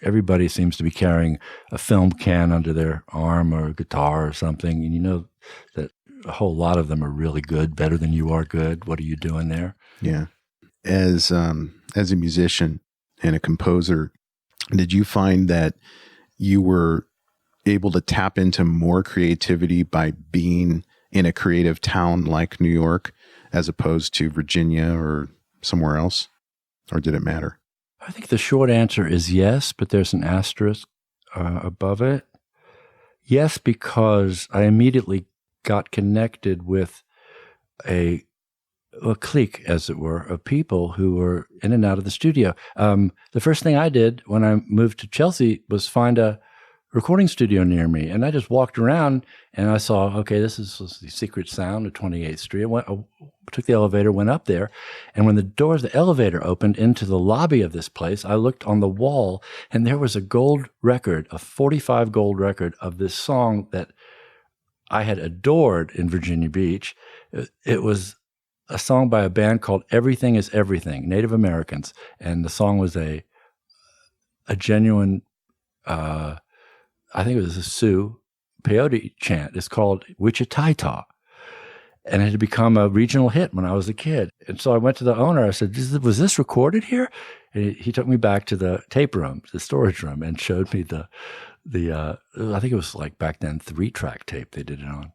Everybody seems to be carrying a film can under their arm or a guitar or something. And you know that a whole lot of them are really good, better than you are good. What are you doing there? Yeah. As a musician and a composer, did you find that you were able to tap into more creativity by being in a creative town like New York as opposed to Virginia or somewhere else? Or did it matter? I think the short answer is yes, but there's an asterisk above it. Yes, because I immediately got connected with a clique, as it were, of people who were in and out of the studio. The first thing I did when I moved to Chelsea was find a recording studio near me. And I just walked around and I saw, okay, this is the Secret Sound of 28th Street. I took the elevator, went up there. And when the doors of the elevator opened into the lobby of this place, I looked on the wall and there was a gold record, a 45 gold record of this song that I had adored in Virginia Beach. It was a song by a band called Everything is Everything, Native Americans. And the song was a genuine, I think it was a Sioux peyote chant. It's called Wichita. And it had become a regional hit when I was a kid. And so I went to the owner. I said, was this recorded here? And he took me back to the tape room, the storage room, and showed me the I think it was like back then 3-track tape they did it on.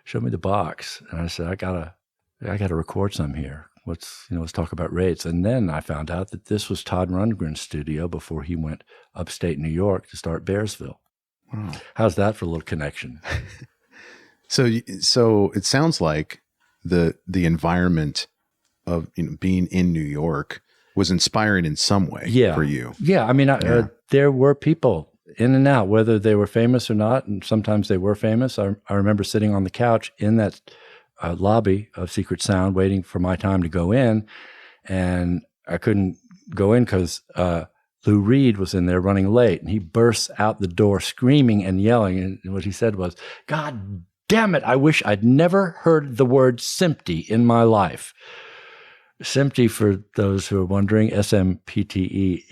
Showed me the box. And I said, I gotta record some here. Let's talk about rates. And then I found out that this was Todd Rundgren's studio before he went upstate New York to start Bearsville. Wow. How's that for a little connection? So it sounds like the environment of being in New York was inspiring in some way for you. Yeah, I mean, there were people in and out, whether they were famous or not, and sometimes they were famous. I remember sitting on the couch in that lobby of Secret Sound waiting for my time to go in, and I couldn't go in because Lou Reed was in there running late, and he bursts out the door screaming and yelling, and what he said was, "God damn it, I wish I'd never heard the word SMPTE in my life." SMPTE, for those who are wondering, SMPTE,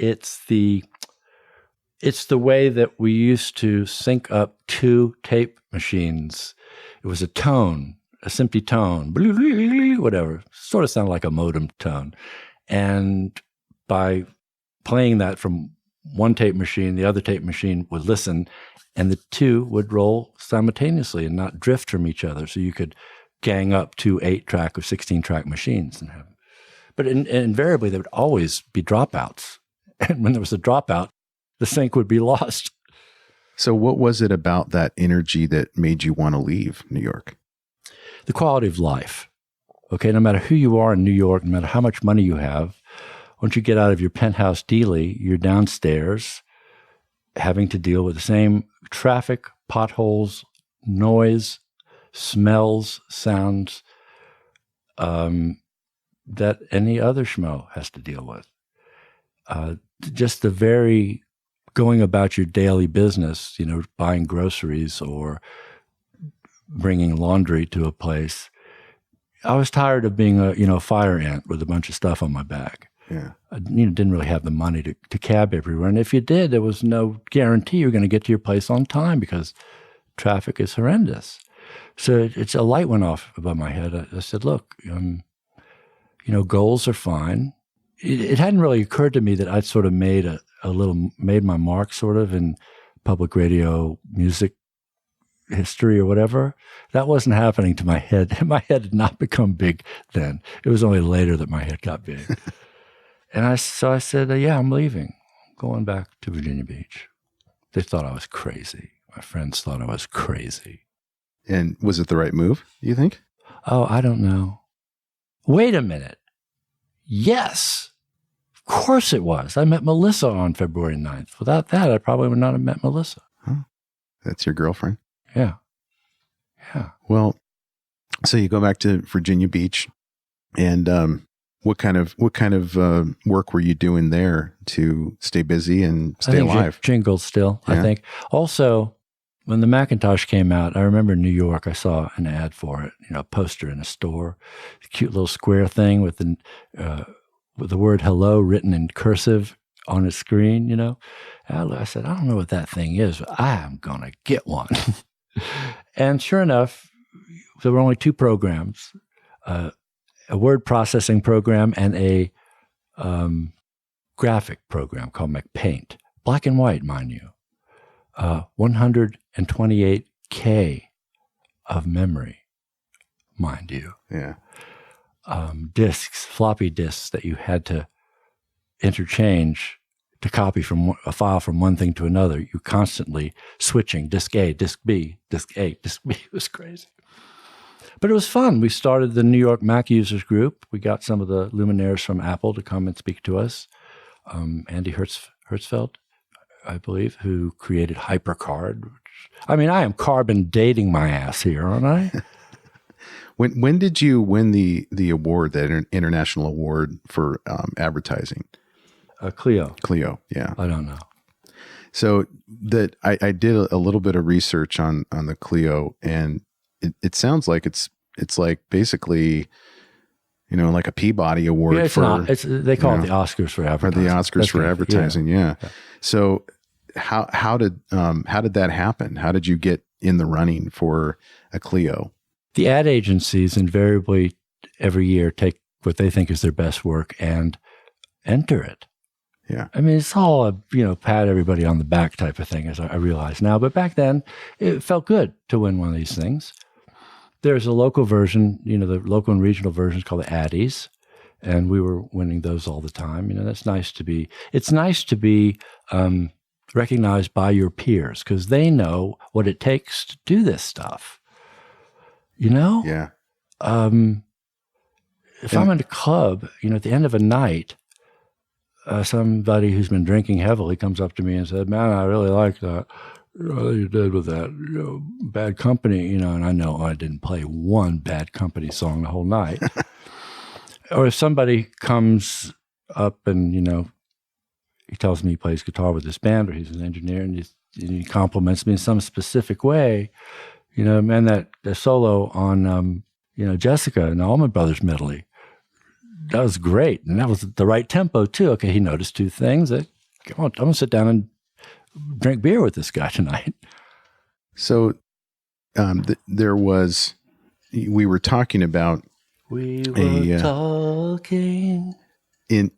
it's the way that we used to sync up 2 tape machines. It was a tone, a SMPTE tone, whatever, sort of sounded like a modem tone. And by playing that from one tape machine, the other tape machine would listen, and the 2 would roll simultaneously and not drift from each other. So you could gang up 2 8-track or 16-track machines and have. But invariably, there would always be dropouts. And when there was a dropout, the sync would be lost. So what was it about that energy that made you want to leave New York? The quality of life. Okay, no matter who you are in New York, no matter how much money you have, once you get out of your penthouse dealie, you're downstairs having to deal with the same traffic, potholes, noise, smells, sounds that any other schmo has to deal with. Just the very going about your daily business, buying groceries or bringing laundry to a place. I was tired of being a fire ant with a bunch of stuff on my back. Yeah. I didn't really have the money to cab everywhere. And if you did, there was no guarantee you're going to get to your place on time because traffic is horrendous. So a light went off above my head. I said, look, goals are fine. It hadn't really occurred to me that I'd sort of made my mark sort of in public radio music history or whatever. That wasn't happening to my head. My head had not become big then. It was only later that my head got big. And I said, yeah, I'm leaving. I'm going back to Virginia Beach. They thought I was crazy. My friends thought I was crazy. And was it the right move, you think? Oh, I don't know. Wait a minute. Yes. Of course it was. I met Melissa on February 9th. Without that, I probably would not have met Melissa. Huh? That's your girlfriend? Yeah. Yeah. Well, So you go back to Virginia Beach, and what kind of work were you doing there to stay busy and stay alive? Jingles still, Yeah. I think. Also, when the Macintosh came out, I remember in New York, I saw an ad for it, a poster in a store, a cute little square thing with the word hello written in cursive on its screen, I said, I don't know what that thing is, but I am going to get one. And sure enough, there were only two programs, a word processing program and a graphic program called McPaint. Black and white, mind you. 128K of memory, mind you. Yeah. Discs, floppy disks that you had to interchange to copy from a file from one thing to another. You constantly switching disk A, disk B, disk A, disk B. It was crazy. But it was fun. We started the New York Mac users group. We got some of the luminaires from Apple to come and speak to us. Andy Hertzfeld, I believe, who created HyperCard. I am carbon dating my ass here, aren't I? When did you win the award, that international award for advertising? Clio. Clio, yeah. I don't know. So that I did a little bit of research on the Clio, and it sounds like it's like basically, like a Peabody Award. Yeah, they call it the Oscars for advertising. Or the Oscars for advertising, yeah. So how did that happen? How did you get in the running for a Clio? The ad agencies invariably every year take what they think is their best work and enter it. Yeah. It's all a, pat everybody on the back type of thing, as I realize now. But back then, it felt good to win one of these things. There's a local version, the local and regional versions called the Addies, and we were winning those all the time. It's nice to be recognized by your peers because they know what it takes to do this stuff. Yeah. If I'm in a club, at the end of a night, somebody who's been drinking heavily comes up to me and said, "Man, I really like that you did with that Bad Company," and I know I didn't play one Bad Company song the whole night. Or if somebody comes up and he tells me he plays guitar with this band, or he's an engineer, and he compliments me in some specific way, man, that solo on Jessica and the Allman Brothers medley, that was great. And that was the right tempo, too. Okay, he noticed two things. Come on, I'm going to sit down and drink beer with this guy tonight. So we were talking about... talking.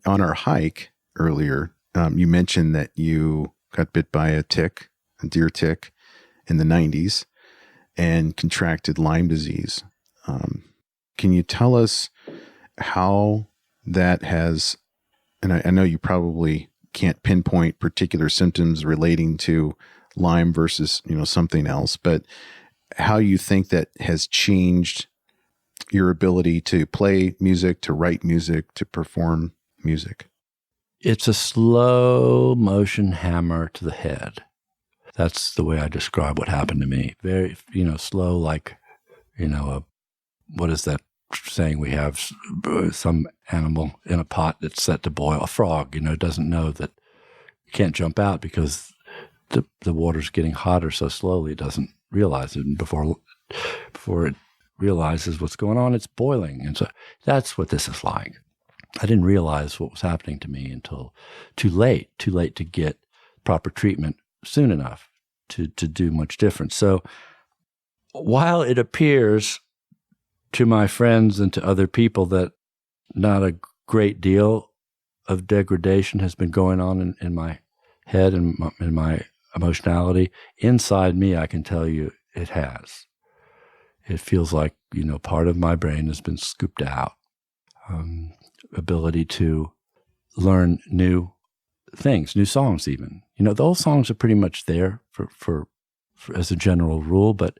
On our hike earlier, you mentioned that you got bit by a deer tick in the 90s and contracted Lyme disease. Can you tell us how that has, and I know you probably can't pinpoint particular symptoms relating to Lyme versus, something else, but how you think that has changed your ability to play music, to write music, to perform music? It's a slow motion hammer to the head. That's the way I describe what happened to me. Very, slow, like, what is that saying we have? Some animal in a pot that's set to boil. A frog, doesn't know that you can't jump out because the water's getting hotter so slowly it doesn't realize it. And before it realizes what's going on, it's boiling. And so that's what this is like. I didn't realize what was happening to me until too late to get proper treatment soon enough to do much difference. So while it appears to my friends and to other people that not a great deal of degradation has been going on in my head and in my emotionality, inside me, I can tell you it has. It feels like, part of my brain has been scooped out. Ability to learn new things, new songs even. The old songs are pretty much there for as a general rule, but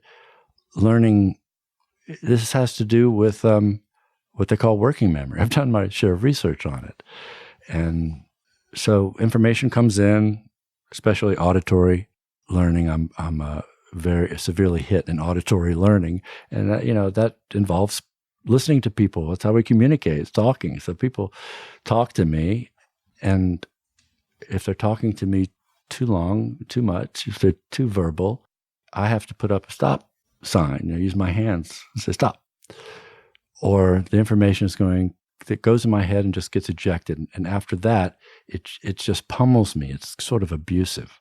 learning, this has to do with what they call working memory. I've done my share of research on it. And so information comes in, especially auditory learning. I'm very severely hit in auditory learning. And, that involves listening to people. That's how we communicate. It's talking. So people talk to me, and if they're talking to me too long, too much, if they're too verbal, I have to put up a stop sign, use my hands and say, stop. Or the information that goes in my head and just gets ejected. And after that, it just pummels me. It's sort of abusive.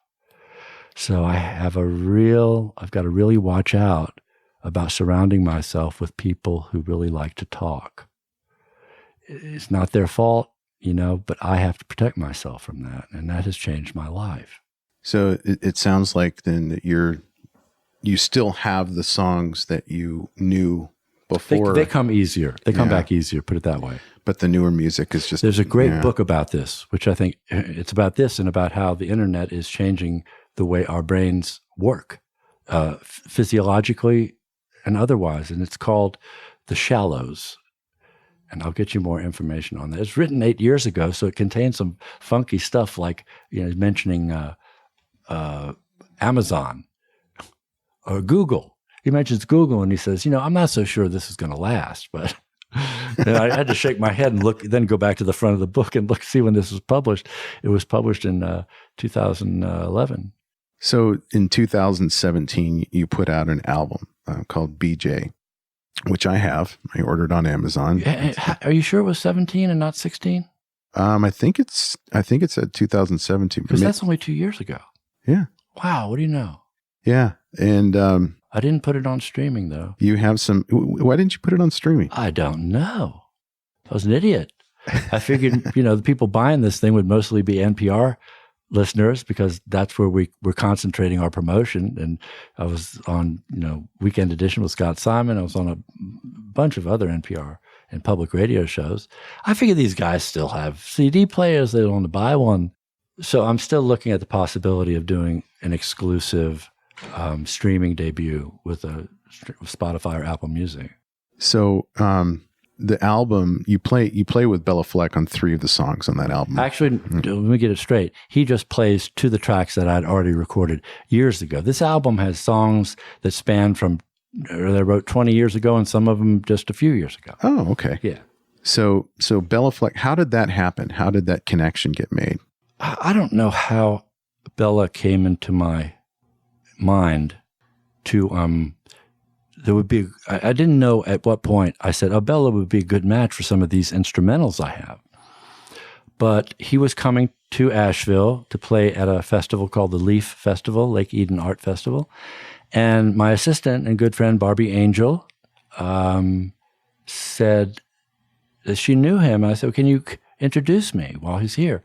So I've got to really watch out about surrounding myself with people who really like to talk. It's not their fault, but I have to protect myself from that. And that has changed my life. So it sounds like then that you still have the songs that you knew before. They come easier. They come back easier, put it that way. But the newer music is just... There's a great book about this, which I think it's about this and about how the internet is changing the way our brains work, physiologically and otherwise. And it's called The Shallows. And I'll get you more information on that. It's written 8 years ago, so it contains some funky stuff like, mentioning Amazon or Google. He mentions Google and he says, I'm not so sure this is going to last, but and I had to shake my head and look, then go back to the front of the book and see when this was published. It was published in 2011. So in 2017, you put out an album called BJ, which I have. I ordered on Amazon. Are you sure it was 17 and not 16? I think it's at 2017. Because that's only 2 years ago. Yeah. Wow. What do you know? Yeah. And I didn't put it on streaming, though. You have some... Why didn't you put it on streaming? I don't know. I was an idiot. I figured, the people buying this thing would mostly be NPR listeners because that's where we're concentrating our promotion. And I was on, Weekend Edition with Scott Simon. I was on a bunch of other NPR and public radio shows. I figured these guys still have CD players. They don't want to buy one. So I'm still looking at the possibility of doing an exclusive streaming debut with Spotify or Apple Music. So the album, you play with Bela Fleck on 3 of the songs on that album. Actually, let me get it straight. He just plays to the tracks that I'd already recorded years ago. This album has songs that span from, they wrote 20 years ago and some of them just a few years ago. Oh, okay. Yeah. So Bela Fleck, how did that happen? How did that connection get made? I don't know how Bela came into my mind to, there would be, I didn't know at what point I said, Bela would be a good match for some of these instrumentals I have. But he was coming to Asheville to play at a festival called the Leaf Festival, Lake Eden Art Festival. And my assistant and good friend, Barbie Angel, said that she knew him. I said, can you introduce me while he's here?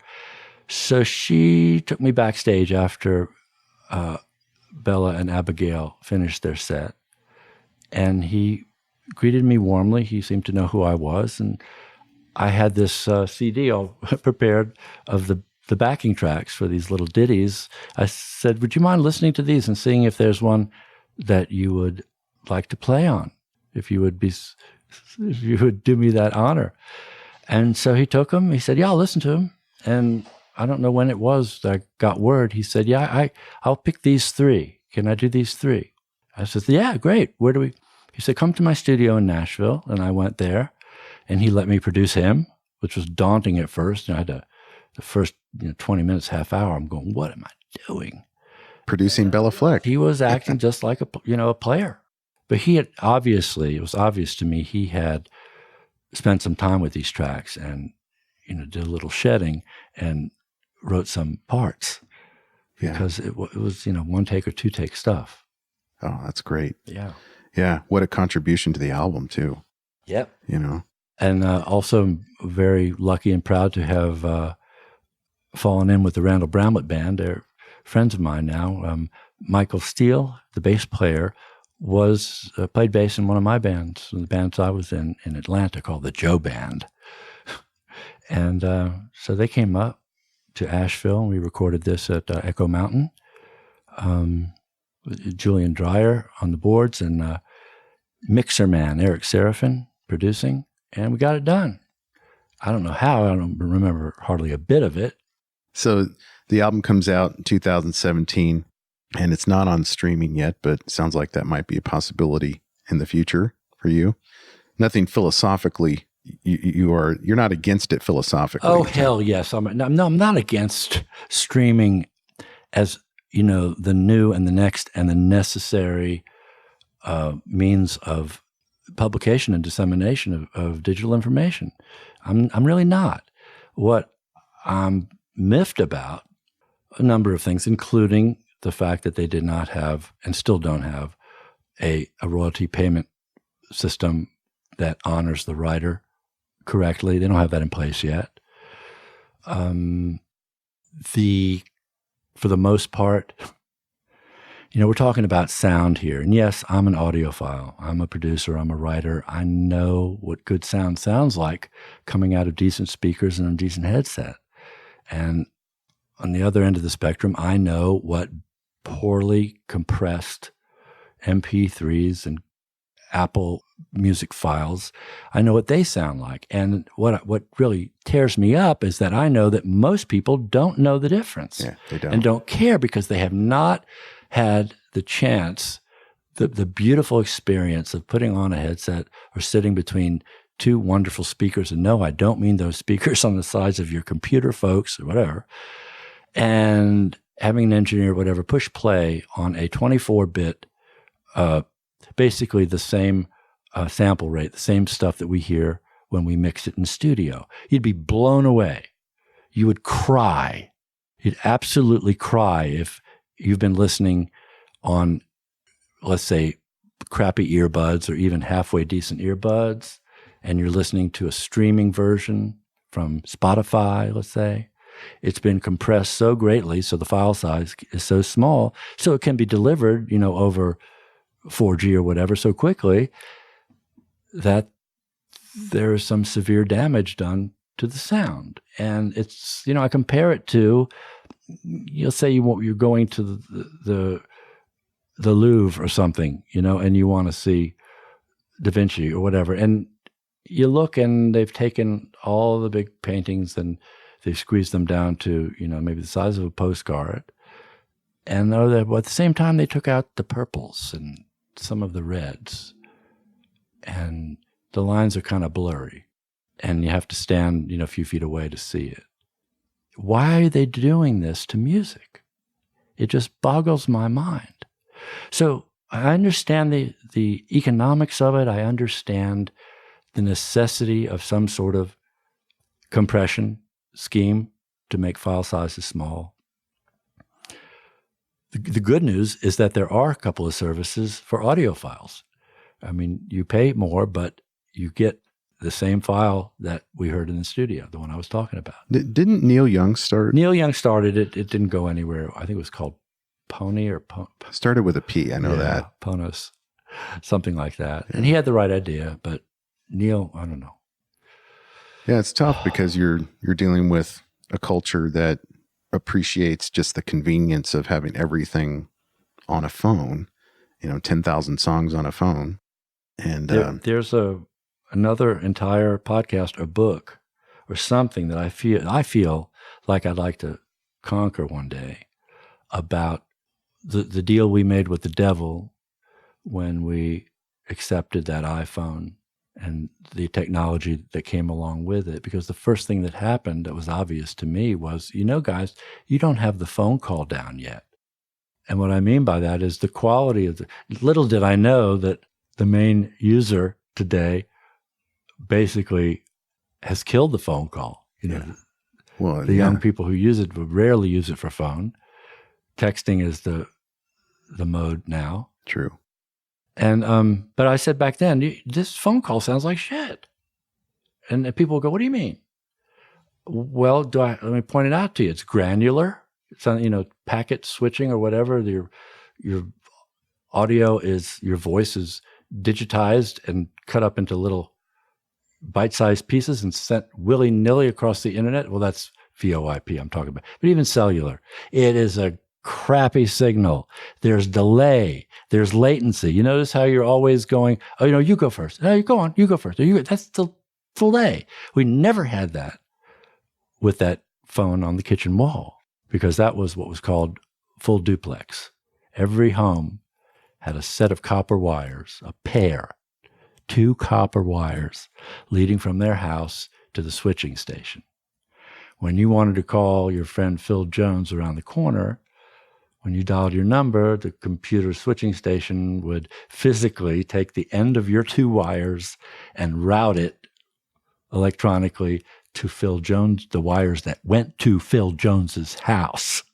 So she took me backstage after Bela and Abigail finished their set. And he greeted me warmly. He seemed to know who I was. And I had this CD all prepared of the backing tracks for these little ditties. I said, would you mind listening to these and seeing if there's one that you would like to play on, if you would do me that honor? And so he took them. He said, yeah, I'll listen to them. And I don't know when it was that I got word. He said, yeah, I'll pick these 3. Can I do these 3? I said, yeah, great. Where do we? He said, come to my studio in Nashville. And I went there and he let me produce him, which was daunting at first. And I had the first 20 minutes, half hour, I'm going, what am I doing? Producing Bela Fleck. He was acting just like a player. But he had it was obvious to me, he had spent some time with these tracks and, did a little shedding and wrote some parts because it was, one take or 2 take stuff. Oh, that's great. Yeah. Yeah. What a contribution to the album too. Yep. And also very lucky and proud to have fallen in with the Randall Bramlett Band. They're friends of mine now. Michael Steele, the bass player, played bass in one of my bands, the bands I was in Atlanta called the Joe Band. And so they came up to Asheville and we recorded this at Echo Mountain. With Julian Dreyer on the boards and mixer man Eric Seraphin producing, and we got it done. I don't know how. I don't remember hardly a bit of it. So the album comes out in 2017. and it's not on streaming yet, but it sounds like that might be a possibility in the future for you. Nothing philosophically, you're not against it philosophically. Oh, hell yes. I'm not against streaming as, the new and the next and the necessary means of publication and dissemination of digital information. I'm really not. What I'm miffed about, a number of things, including the fact that they did not have and still don't have a royalty payment system that honors the writer correctly. They don't have that in place yet. For the most part, we're talking about sound here. And yes, I'm an audiophile. I'm a producer. I'm a writer. I know what good sound sounds like coming out of decent speakers and a decent headset. And on the other end of the spectrum, I know what poorly compressed MP3s and Apple Music files, I know what they sound like. And what really tears me up is that I know that most people don't know the difference. Yeah, they don't. And don't care because they have not had the chance, the beautiful experience of putting on a headset or sitting between two wonderful speakers. And no, I don't mean those speakers on the sides of your computer, folks, or whatever. And having an engineer, whatever, push play on a 24-bit, basically the same sample rate, the same stuff that we hear when we mix it in studio. You'd be blown away. You would cry. You'd absolutely cry if you've been listening on, let's say, crappy earbuds or even halfway decent earbuds, and you're listening to a streaming version from Spotify, let's say. It's been compressed so greatly, so the file size is so small, so it can be delivered, over 4G or whatever so quickly that there is some severe damage done to the sound. And it's, I compare it to, you'll say you're going to the Louvre or something, and you want to see Da Vinci or whatever. And you look and they've taken all the big paintings and they've squeezed them down to, maybe the size of a postcard. And at the same time, they took out the purples and some of the reds. And the lines are kind of blurry. And you have to stand, a few feet away to see it. Why are they doing this to music? It just boggles my mind. So I understand the economics of it. I understand the necessity of some sort of compression scheme to make file sizes small. The good news is that there are a couple of services for audio files. I mean, you pay more, but you get the same file that we heard in the studio, the one I was talking about. Didn't Neil Young start? Neil Young started it. It didn't go anywhere. I think it was called Pony or Started with a P. I know that. Ponos, something like that. And he had the right idea, but Neil, I don't know. Yeah, it's tough because you're dealing with a culture that appreciates just the convenience of having everything on a phone, 10,000 songs on a phone. And there's another entire podcast or book or something that I feel like I'd like to conquer one day about the deal we made with the devil when we accepted that iPhone and the technology that came along with it. Because the first thing that happened that was obvious to me was, guys, you don't have the phone call down yet. And what I mean by that is the quality of little did I know that the main user today basically has killed the phone call. Well, the young people who use it would rarely use it for phone. Texting is the mode now. True. And but I said back then, this phone call sounds like shit. And people go, what do you mean? Well, let me point it out to you. It's granular. It's on, packet switching or whatever. Your audio your voice is digitized and cut up into little bite-sized pieces and sent willy-nilly across the internet. Well, that's VoIP I'm talking about. But even cellular, it is a crappy signal. There's delay. There's latency. You notice how you're always going, you go first. No, you go on. You go first. That's the delay. We never had that with that phone on the kitchen wall because that was what was called full duplex. every home had a set of copper wires, a pair, 2 copper wires leading from their house to the switching station. When you wanted to call your friend Phil Jones around the corner, when you dialed your number, the computer switching station would physically take the end of your 2 wires and route it electronically to Phil Jones, the wires that went to Phil Jones's house.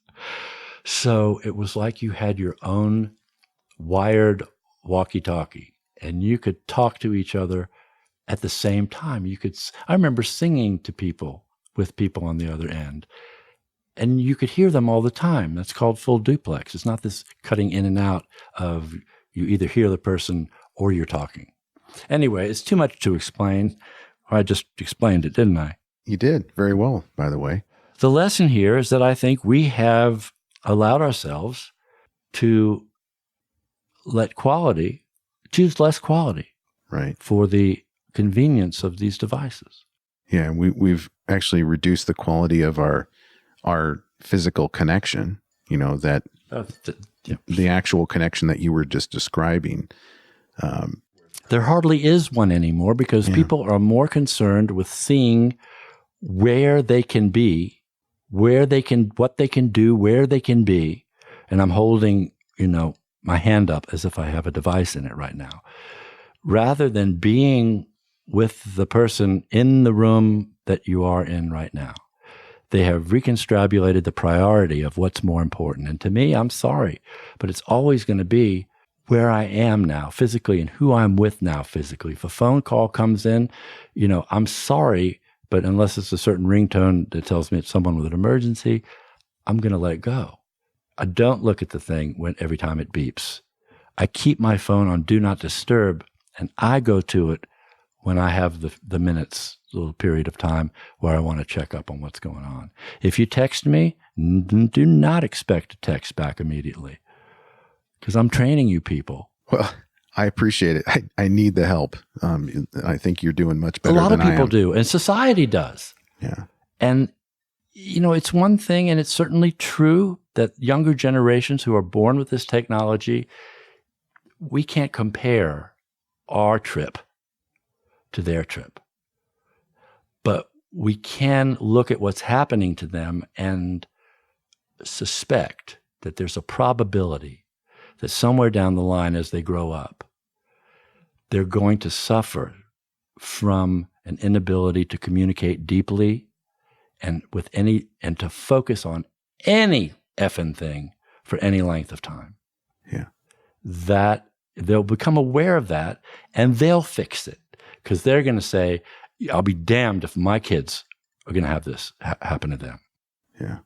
So it was like you had your own wired walkie-talkie, and you could talk to each other at the same time. I remember singing to people with people on the other end, and you could hear them all the time. That's called full duplex. It's not this cutting in and out of you either hear the person or you're talking. Anyway, it's too much to explain. I just explained it, didn't I? You did very well, by the way. The lesson here is that I think we have allowed ourselves to let quality choose less quality, right, for the convenience of these devices. Yeah, we've actually reduced the quality of our physical connection. That the actual connection that you were just describing. There hardly is one anymore because people are more concerned with seeing where they can be, what they can do, where they can be. And I'm holding, my hand up as if I have a device in it right now, rather than being with the person in the room that you are in right now. They have reconstrabulated the priority of what's more important. And to me, I'm sorry, but it's always going to be where I am now physically and who I'm with now physically. If a phone call comes in, I'm sorry, but unless it's a certain ringtone that tells me it's someone with an emergency, I'm going to let it go. I don't look at the thing every time it beeps. I keep my phone on Do Not Disturb, and I go to it when I have the minutes, little period of time where I want to check up on what's going on. If you text me, do not expect a text back immediately, because I'm training you people. Well, I appreciate it. I need the help. I think you're doing much better than I am. A lot of people do, and society does. Yeah. And, it's one thing, and it's certainly true that younger generations who are born with this technology, we can't compare our trip to their trip. But we can look at what's happening to them and suspect that there's a probability that somewhere down the line as they grow up, they're going to suffer from an inability to communicate deeply and to focus on any effing thing for any length of time. Yeah. That they'll become aware of that and they'll fix it, because they're going to say, I'll be damned if my kids are going to have this happen to them. Yeah.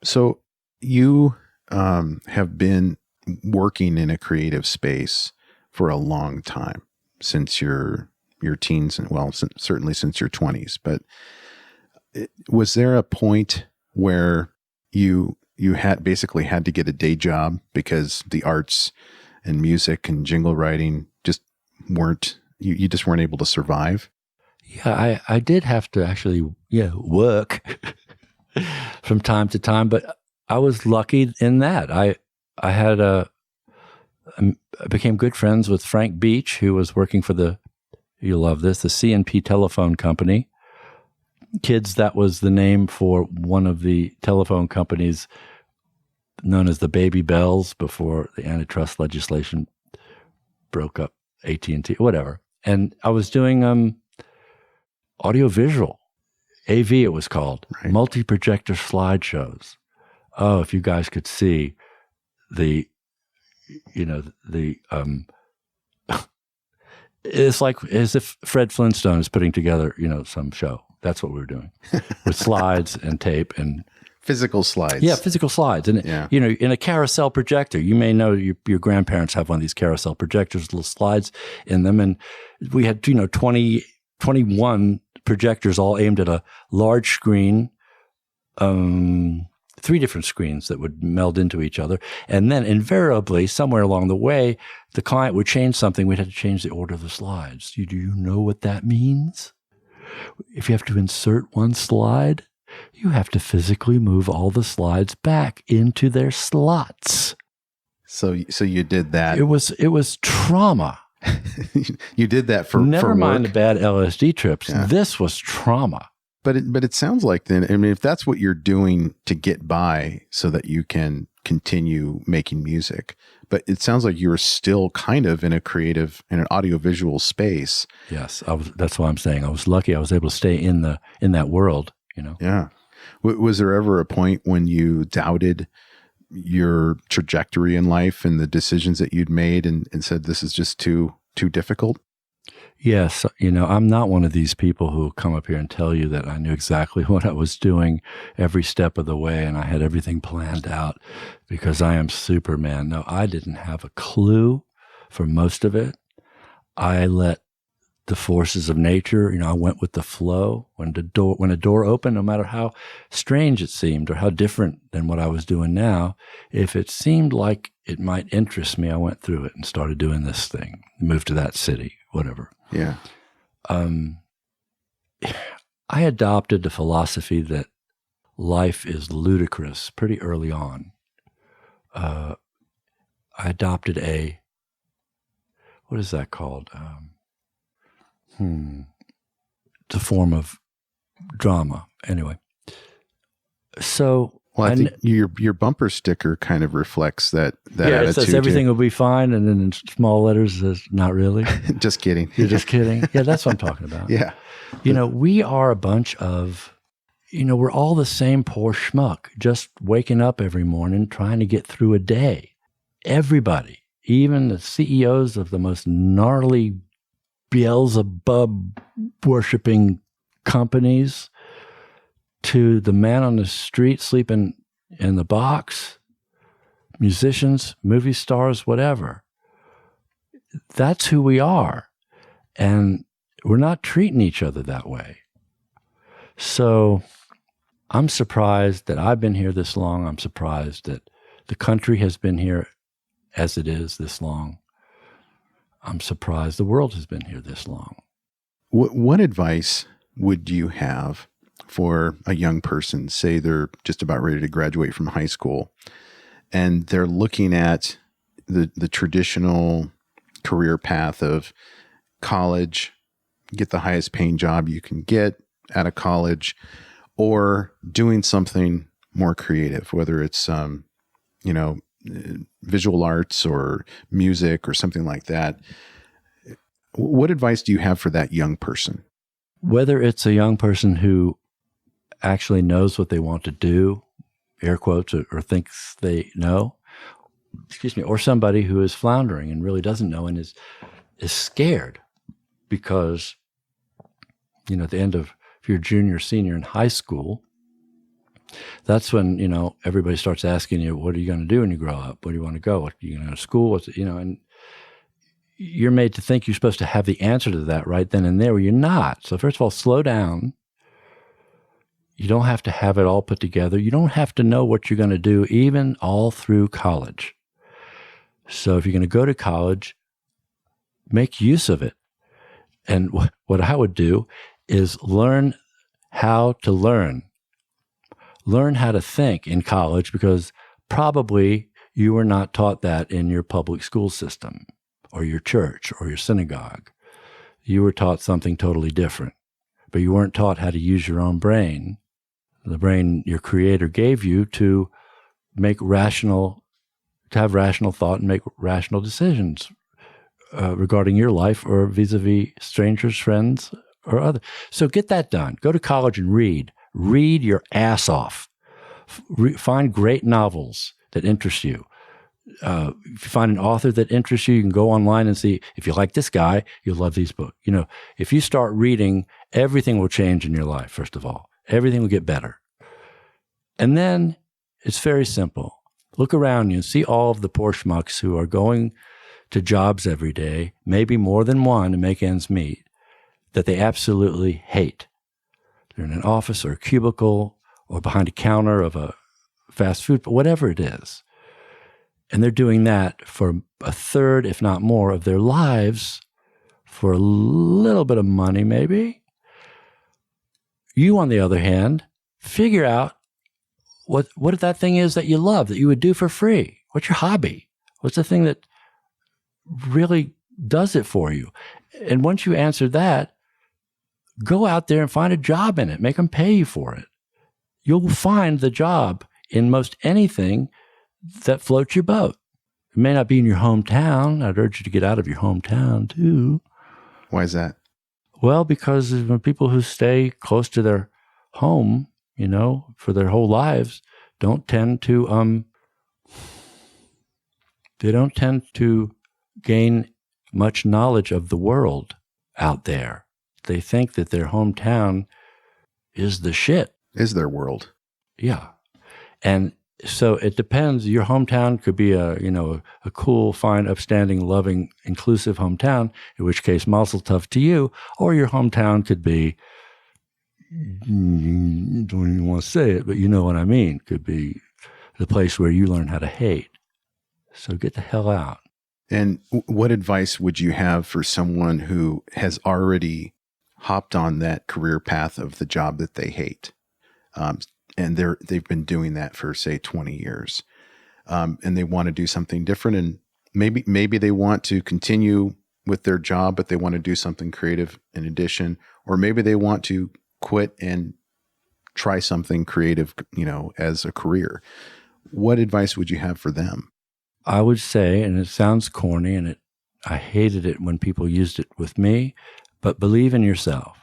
So you have been working in a creative space for a long time, since your teens, and certainly since your 20s. But was there a point where you had to get a day job because the arts and music and jingle writing just weren't, you just weren't able to survive? Yeah, I did have to actually work from time to time, but I was lucky in that. I became good friends with Frank Beach, who was working for you'll love this, the C&P telephone company. Kids, that was the name for one of the telephone companies known as the Baby Bells before the antitrust legislation broke up AT&T, whatever. And I was doing audiovisual, AV it was called, right. Multi-projector slideshows. Oh, if you guys could see it's like as if Fred Flintstone is putting together, some show. That's what we were doing with slides and tape and physical slides. Yeah, physical slides. And, in a carousel projector, you may know your grandparents have one of these carousel projectors, little slides in them. And we had, 21 projectors all aimed at a large screen, 3 different screens that would meld into each other. And then invariably, somewhere along the way, the client would change something. We'd have to change the order of the slides. Do you know what that means? If you have to insert one slide, you have to physically move all the slides back into their slots. So you did that. It was trauma. You did that for Never mind work. the bad LSD trips. Yeah. This was trauma. But it sounds like then, I mean, if that's what you're doing to get by so that you can continue making music, but it sounds like you were still kind of in an audiovisual space. Yes, that's why I'm saying I was lucky. I was able to stay in that world, you know? Yeah. Was there ever a point when you doubted your trajectory in life and the decisions that you'd made and said, this is just too difficult? Yes. You know, I'm not one of these people who come up here and tell you that I knew exactly what I was doing every step of the way and I had everything planned out because I am Superman. No, I didn't have a clue for most of it. I let the forces of nature, you know, I went with the flow. When a door opened, no matter how strange it seemed or how different than what I was doing now, if it seemed like it might interest me, I went through it and started doing this thing, moved to that city, whatever. Yeah. I adopted the philosophy that life is ludicrous pretty early on. I adopted what is that called? It's a form of drama. Anyway. So. Well, I think your bumper sticker kind of reflects that attitude. It says everything will be fine, and then in small letters it says, not really. Just kidding. You're just kidding? Yeah, that's what I'm talking about. Yeah. You know, we are a bunch of, you know, we're all the same poor schmuck, just waking up every morning trying to get through a day. Everybody, even the CEOs of the most gnarly Beelzebub worshiping companies, to the man on the street sleeping in the box, musicians, movie stars, whatever. That's who we are. And we're not treating each other that way. So I'm surprised that I've been here this long. I'm surprised that the country has been here as it is this long. I'm surprised the world has been here this long. What advice would you have for a young person, say they're just about ready to graduate from high school, and they're looking at the traditional career path of college, get the highest paying job you can get out of college, or doing something more creative, whether it's, visual arts or music or something like that. What advice do you have for that young person? Whether it's a young person who actually knows what they want to do, air quotes, or thinks they know, or somebody who is floundering and really doesn't know and is scared because, you know, at the end of, if you're junior, senior in high school, that's when, you know, everybody starts asking you, what are you going to do when you grow up? Where do you want to go? What are you going to go to school? And you're made to think you're supposed to have the answer to that right then and there, where you're not. So first of all, slow down. You don't have to have it all put together. You don't have to know what you're going to do, even all through college. So if you're going to go to college, make use of it. And what I would do is learn how to learn. Learn how to think in college, because probably you were not taught that in your public school system or your church or your synagogue. You were taught something totally different, but you weren't taught how to use your own brain, the brain your creator gave you to have rational thought and make rational decisions regarding your life or vis-a-vis strangers, friends, or others. So get that done. Go to college and read. Read your ass off. Find great novels that interest you. If you find an author that interests you, you can go online and see, if you like this guy, you'll love these books. You know, if you start reading, everything will change in your life, first of all. Everything will get better. And then it's very simple. Look around you and see all of the poor schmucks who are going to jobs every day, maybe more than one to make ends meet, that they absolutely hate. They're in an office or a cubicle or behind a counter of a fast food, but whatever it is. And they're doing that for a third, if not more, of their lives for a little bit of money, maybe. You, on the other hand, figure out what that thing is that you love, that you would do for free. What's your hobby? What's the thing that really does it for you? And once you answer that, go out there and find a job in it. Make them pay you for it. You'll find the job in most anything that floats your boat. It may not be in your hometown. I'd urge you to get out of your hometown too. Why is that? Well, because people who stay close to their home, for their whole lives, don't tend to gain much knowledge of the world out there. They think that their hometown is the shit. Is their world. Yeah. And so it depends. Your hometown could be a cool, fine, upstanding, loving, inclusive hometown, in which case mazel tov to you, or your hometown could be, don't even want to say it, but you know what I mean, could be the place where you learn how to hate. So get the hell out. And what advice would you have for someone who has already hopped on that career path of the job that they hate? And they've been doing that for, say, 20 years. And they want to do something different. And maybe they want to continue with their job, but they want to do something creative in addition. Or maybe they want to quit and try something creative, as a career. What advice would you have for them? I would say, and it sounds corny, and I hated it when people used it with me, but believe in yourself.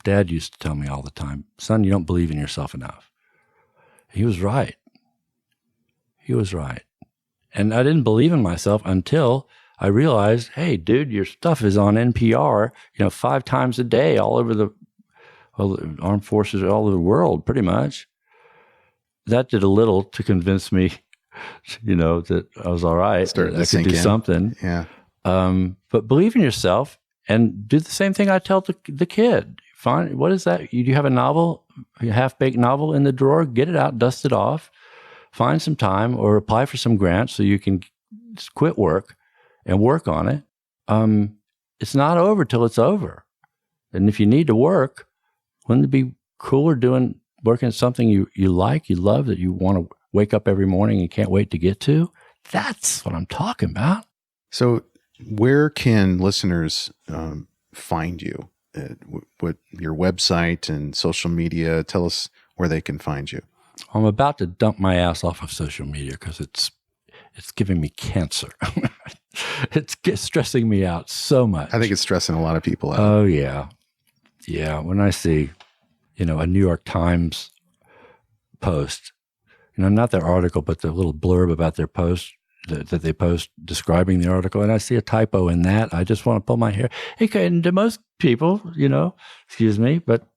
Dad used to tell me all the time, son, you don't believe in yourself enough. He was right. He was right. And I didn't believe in myself until I realized, hey, dude, your stuff is on NPR, 5 times a day all over the armed forces all over the world, pretty much. That did a little to convince me, that I was all right. I could do something. Yeah. But believe in yourself and do the same thing I tell the kid. Find, what is that? You have a novel, a half-baked novel in the drawer, get it out, dust it off, find some time or apply for some grants so you can just quit work and work on it. It's not over till it's over. And if you need to work, wouldn't it be cooler working at something you like, you love, that you want to wake up every morning and can't wait to get to? That's what I'm talking about. So where can listeners find you? What your website and social media? Tell us where they can find you. I'm about to dump my ass off of social media because it's giving me cancer. It's stressing me out so much. I think it's stressing a lot of people out. Oh, yeah. Yeah. When I see, a New York Times post, not their article, but the little blurb about their post that they post describing the article, and I see a typo in that, I just want to pull my hair. And to most people, excuse me, but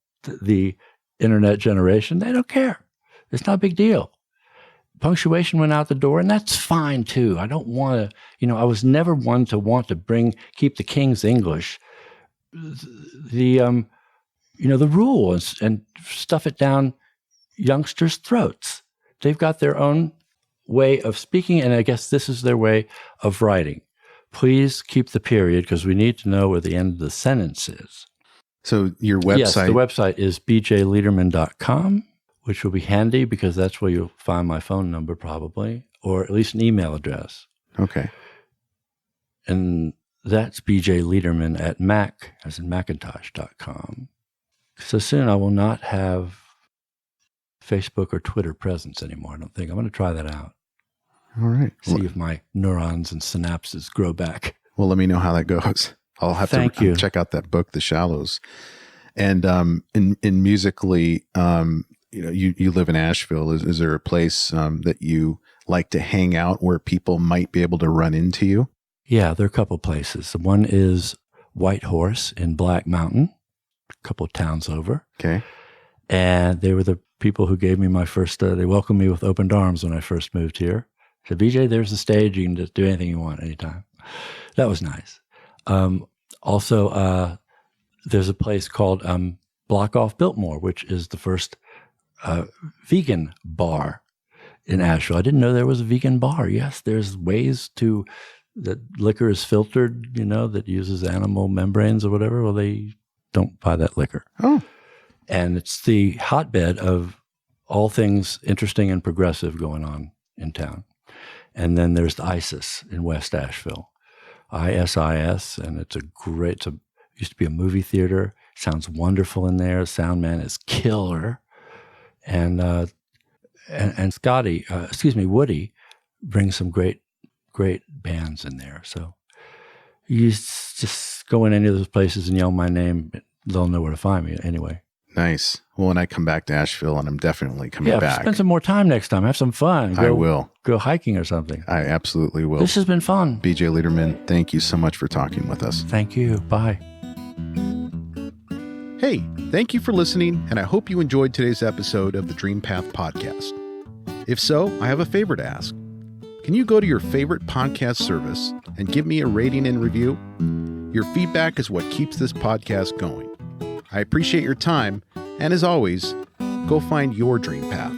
the internet generation, they don't care. It's not a big deal. Punctuation went out the door, and that's fine too. I don't want to, I was never one to want to keep the King's English, the rule and stuff it down youngsters' throats. They've got their own way of speaking, and I guess this is their way of writing. Please keep the period because we need to know where the end of the sentence is. So your website? Yes, the website is bjleiderman.com, which will be handy because that's where you'll find my phone number probably, or at least an email address. Okay. And that's bjleiderman at Mac, as in Macintosh.com. So soon I will not have Facebook or Twitter presence anymore, I don't think. I'm going to try that out. All right. See if my neurons and synapses grow back. Well, let me know how that goes. I'll have to check out that book, The Shallows. And in musically, you live in Asheville. Is there a place that you like to hang out where people might be able to run into you? Yeah, there are a couple places. One is White Horse in Black Mountain, a couple of towns over. Okay. And they were the people who gave me my first, they welcomed me with open arms when I first moved here. Said, BJ, there's the stage. You can just do anything you want anytime. That was nice. Also, there's a place called Block Off Biltmore, which is the first vegan bar in Asheville. I didn't know there was a vegan bar. Yes, there's ways that liquor is filtered, that uses animal membranes or whatever. Well, they don't buy that liquor. Oh. And it's the hotbed of all things interesting and progressive going on in town. And then there's the ISIS in West Asheville, ISIS, and it used to be a movie theater. Sounds wonderful in there. Sound man is killer. And Woody brings some great bands in there. So you just go in any of those places and yell my name. They'll know where to find me anyway. Nice. Well, when I come back to Asheville, and I'm definitely coming back. Spend some more time next time. Have some fun. I will. Go hiking or something. I absolutely will. This has been fun. BJ Leiderman, thank you so much for talking with us. Thank you. Bye. Hey, thank you for listening, and I hope you enjoyed today's episode of the Dreampath podcast. If so, I have a favor to ask. Can you go to your favorite podcast service and give me a rating and review? Your feedback is what keeps this podcast going. I appreciate your time, and as always, go find your dream path.